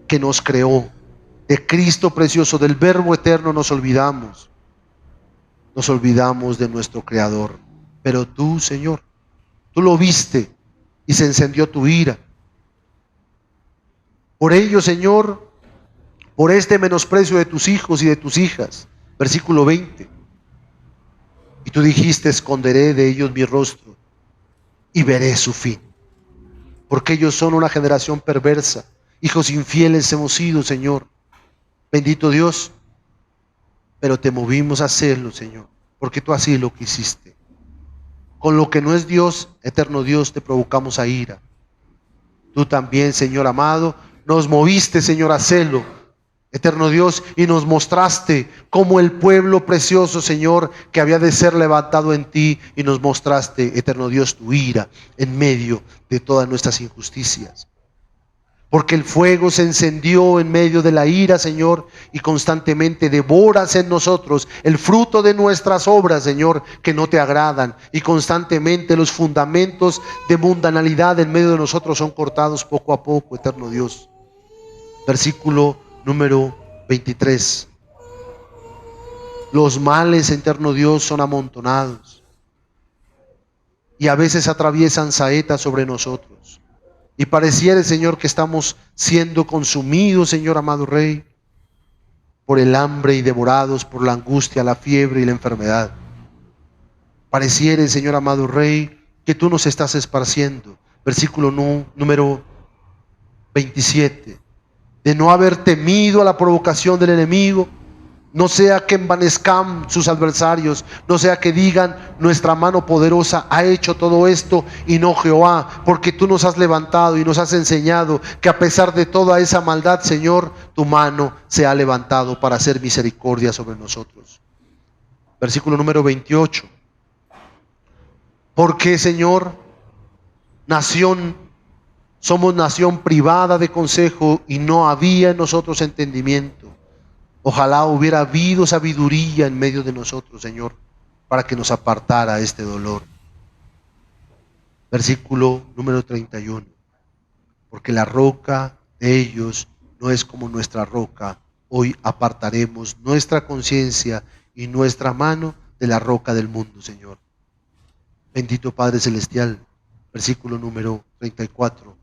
que nos creó, de Cristo precioso, del Verbo eterno nos olvidamos de nuestro Creador. Pero tú, Señor, tú lo viste y se encendió tu ira. Por ello, Señor, por este menosprecio de tus hijos y de tus hijas, versículo 20, y tú dijiste, esconderé de ellos mi rostro y veré su fin, porque ellos son una generación perversa, hijos infieles hemos sido, Señor, bendito Dios, pero te movimos a hacerlo, Señor, porque tú así lo quisiste. Con lo que no es Dios, eterno Dios, te provocamos a ira. Tú también, Señor amado, nos moviste, Señor, a hacerlo, eterno Dios, y nos mostraste como el pueblo precioso, Señor, que había de ser levantado en ti, y nos mostraste, eterno Dios, tu ira en medio de todas nuestras injusticias. Porque el fuego se encendió en medio de la ira, Señor, y constantemente devoras en nosotros el fruto de nuestras obras, Señor, que no te agradan. Y constantemente los fundamentos de mundanalidad en medio de nosotros son cortados poco a poco, eterno Dios. Versículo número 23. Los males, eterno Dios, son amontonados y a veces atraviesan saetas sobre nosotros. Y pareciera, Señor, que estamos siendo consumidos, Señor amado Rey, por el hambre y devorados por la angustia, la fiebre y la enfermedad. Pareciera, Señor amado Rey, que tú nos estás esparciendo. Versículo número 27. De no haber temido a la provocación del enemigo, no sea que envanezcan sus adversarios, no sea que digan, nuestra mano poderosa ha hecho todo esto y no Jehová, porque tú nos has levantado y nos has enseñado que a pesar de toda esa maldad, Señor, tu mano se ha levantado para hacer misericordia sobre nosotros. Versículo número 28. Porque, Señor, somos nación privada de consejo y no había en nosotros entendimiento. Ojalá hubiera habido sabiduría en medio de nosotros, Señor, para que nos apartara este dolor. Versículo número 31. porque la roca de ellos no es como nuestra roca. Hoy apartaremos nuestra conciencia y nuestra mano de la roca del mundo, Señor. Bendito Padre Celestial, versículo número 34.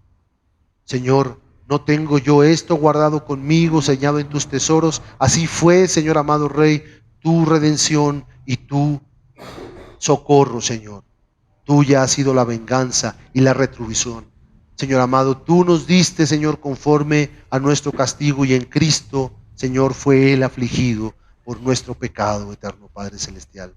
Señor, no tengo yo esto guardado conmigo, sellado en tus tesoros. Así fue, Señor amado Rey, tu redención y tu socorro, Señor. Tuya ha sido la venganza y la retribución. Señor amado, tú nos diste, Señor, conforme a nuestro castigo, y en Cristo, Señor, fue Él afligido por nuestro pecado, eterno Padre Celestial.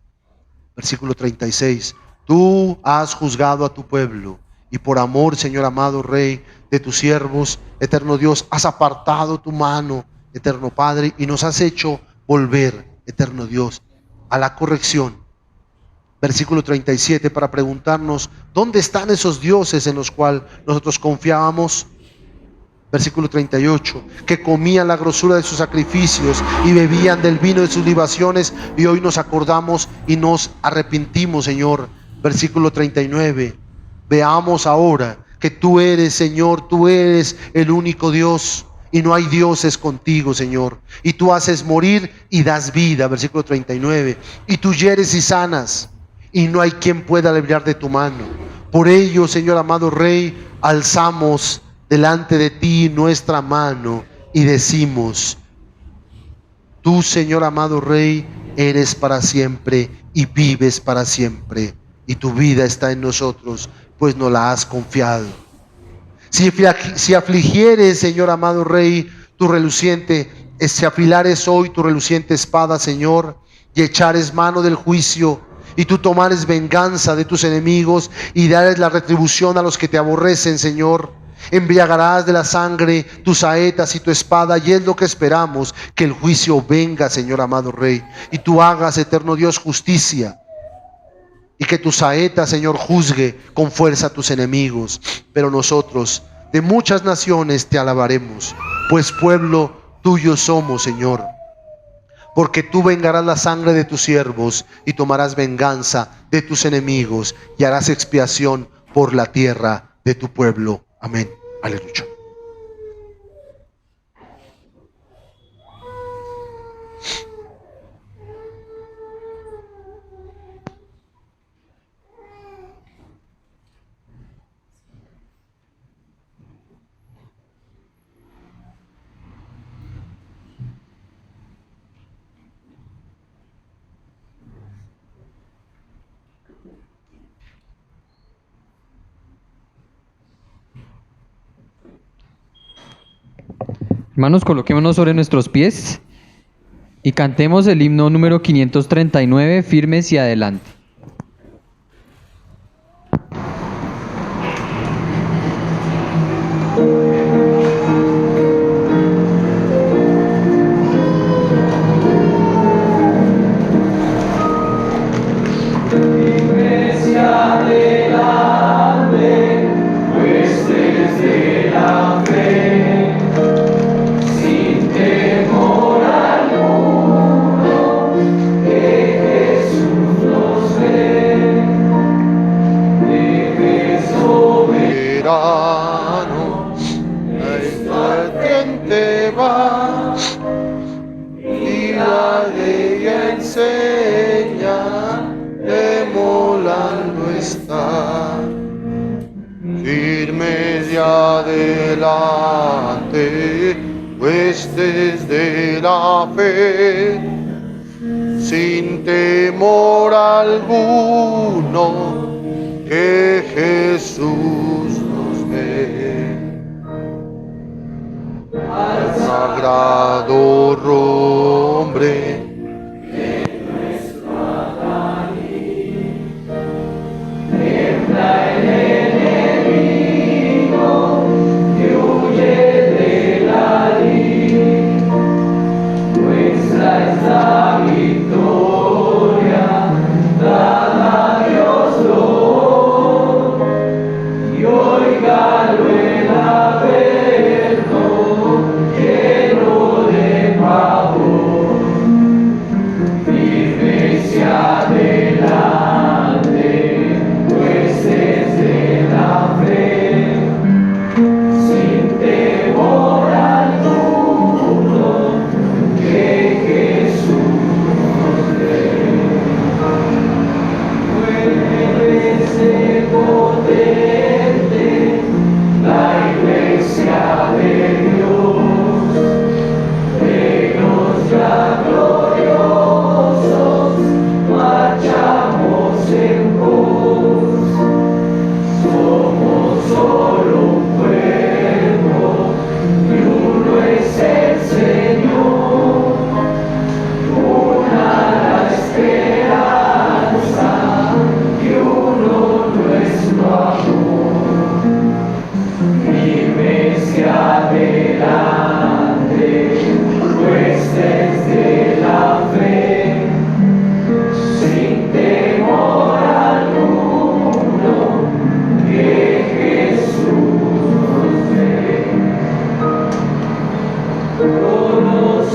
Versículo 36. Tú has juzgado a tu pueblo, y por amor, Señor amado Rey, de tus siervos, eterno Dios, has apartado tu mano, eterno Padre, y nos has hecho volver, eterno Dios, a la corrección. Versículo 37, para preguntarnos, ¿dónde están esos dioses en los cuales nosotros confiábamos? Versículo 38, que comían la grosura de sus sacrificios y bebían del vino de sus libaciones, y hoy nos acordamos y nos arrepentimos, Señor. Versículo 39, veamos ahora que tú eres, Señor, tú eres el único Dios, y no hay dioses contigo, Señor. Y tú haces morir y das vida. Versículo 39, y tú hieres y sanas, y no hay quien pueda librar de tu mano. Por ello, Señor amado Rey, alzamos delante de ti nuestra mano y decimos, tú, Señor amado Rey, eres para siempre y vives para siempre, y tu vida está en nosotros, pues nos la has confiado. Si afligieres, Señor amado Rey, tu reluciente, si afilares hoy tu reluciente espada, Señor, y echares mano del juicio, y tú tomares venganza de tus enemigos y dares la retribución a los que te aborrecen, Señor, embriagarás de la sangre tus saetas y tu espada, y es lo que esperamos, que el juicio venga, Señor amado Rey, y tú hagas, eterno Dios, justicia, y que tu saeta, Señor, juzgue con fuerza a tus enemigos. Pero nosotros de muchas naciones te alabaremos, pues pueblo tuyo somos, Señor. Porque tú vengarás la sangre de tus siervos y tomarás venganza de tus enemigos y harás expiación por la tierra de tu pueblo. Amén. Aleluya. Hermanos, coloquémonos sobre nuestros pies y cantemos el himno número 539, firmes y adelante. Adelante, huestes de la fe, sin temor alguno, que Jesús nos ve. Al sagrado nombre de nuestro Adán, tiembla el enemigo que huye de la lid. Nuestra es la victoria, dada a Dios Lord, y óigalo el averno, que no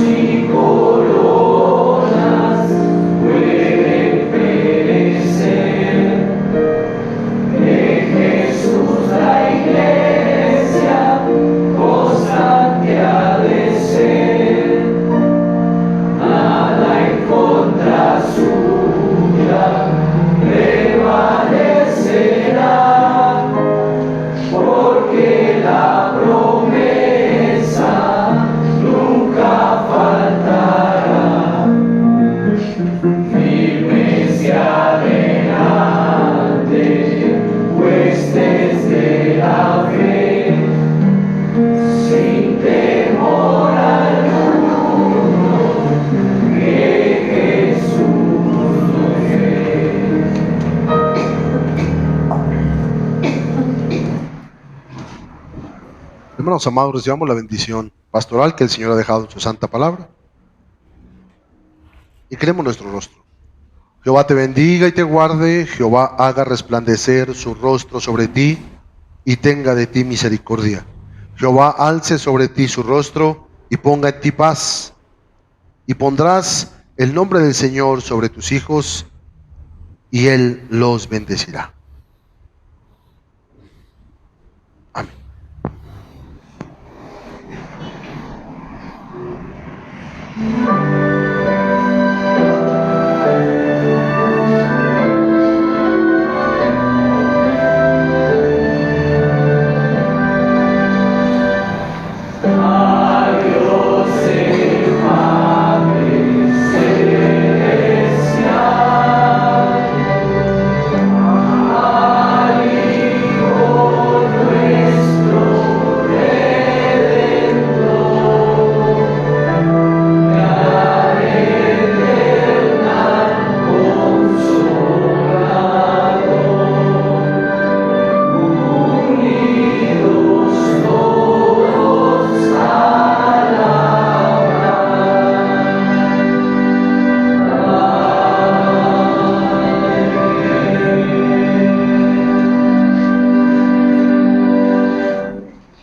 y coronas pueden perecer. De Jesús la iglesia constante ha de ser. Nada en contra suya prevalecerá, porque la promesa nunca faltará. Firmes y adelante, huestes de la fe, sin temor alguno, que Jesús nos ve. Hermanos amados, recibamos la bendición pastoral que el Señor ha dejado en su santa palabra. Inclinemos nuestro rostro. Jehová te bendiga y te guarde. Jehová haga resplandecer su rostro sobre ti y tenga de ti misericordia. Jehová alce sobre ti su rostro y ponga en ti paz. Y pondrás el nombre del Señor sobre tus hijos y Él los bendecirá.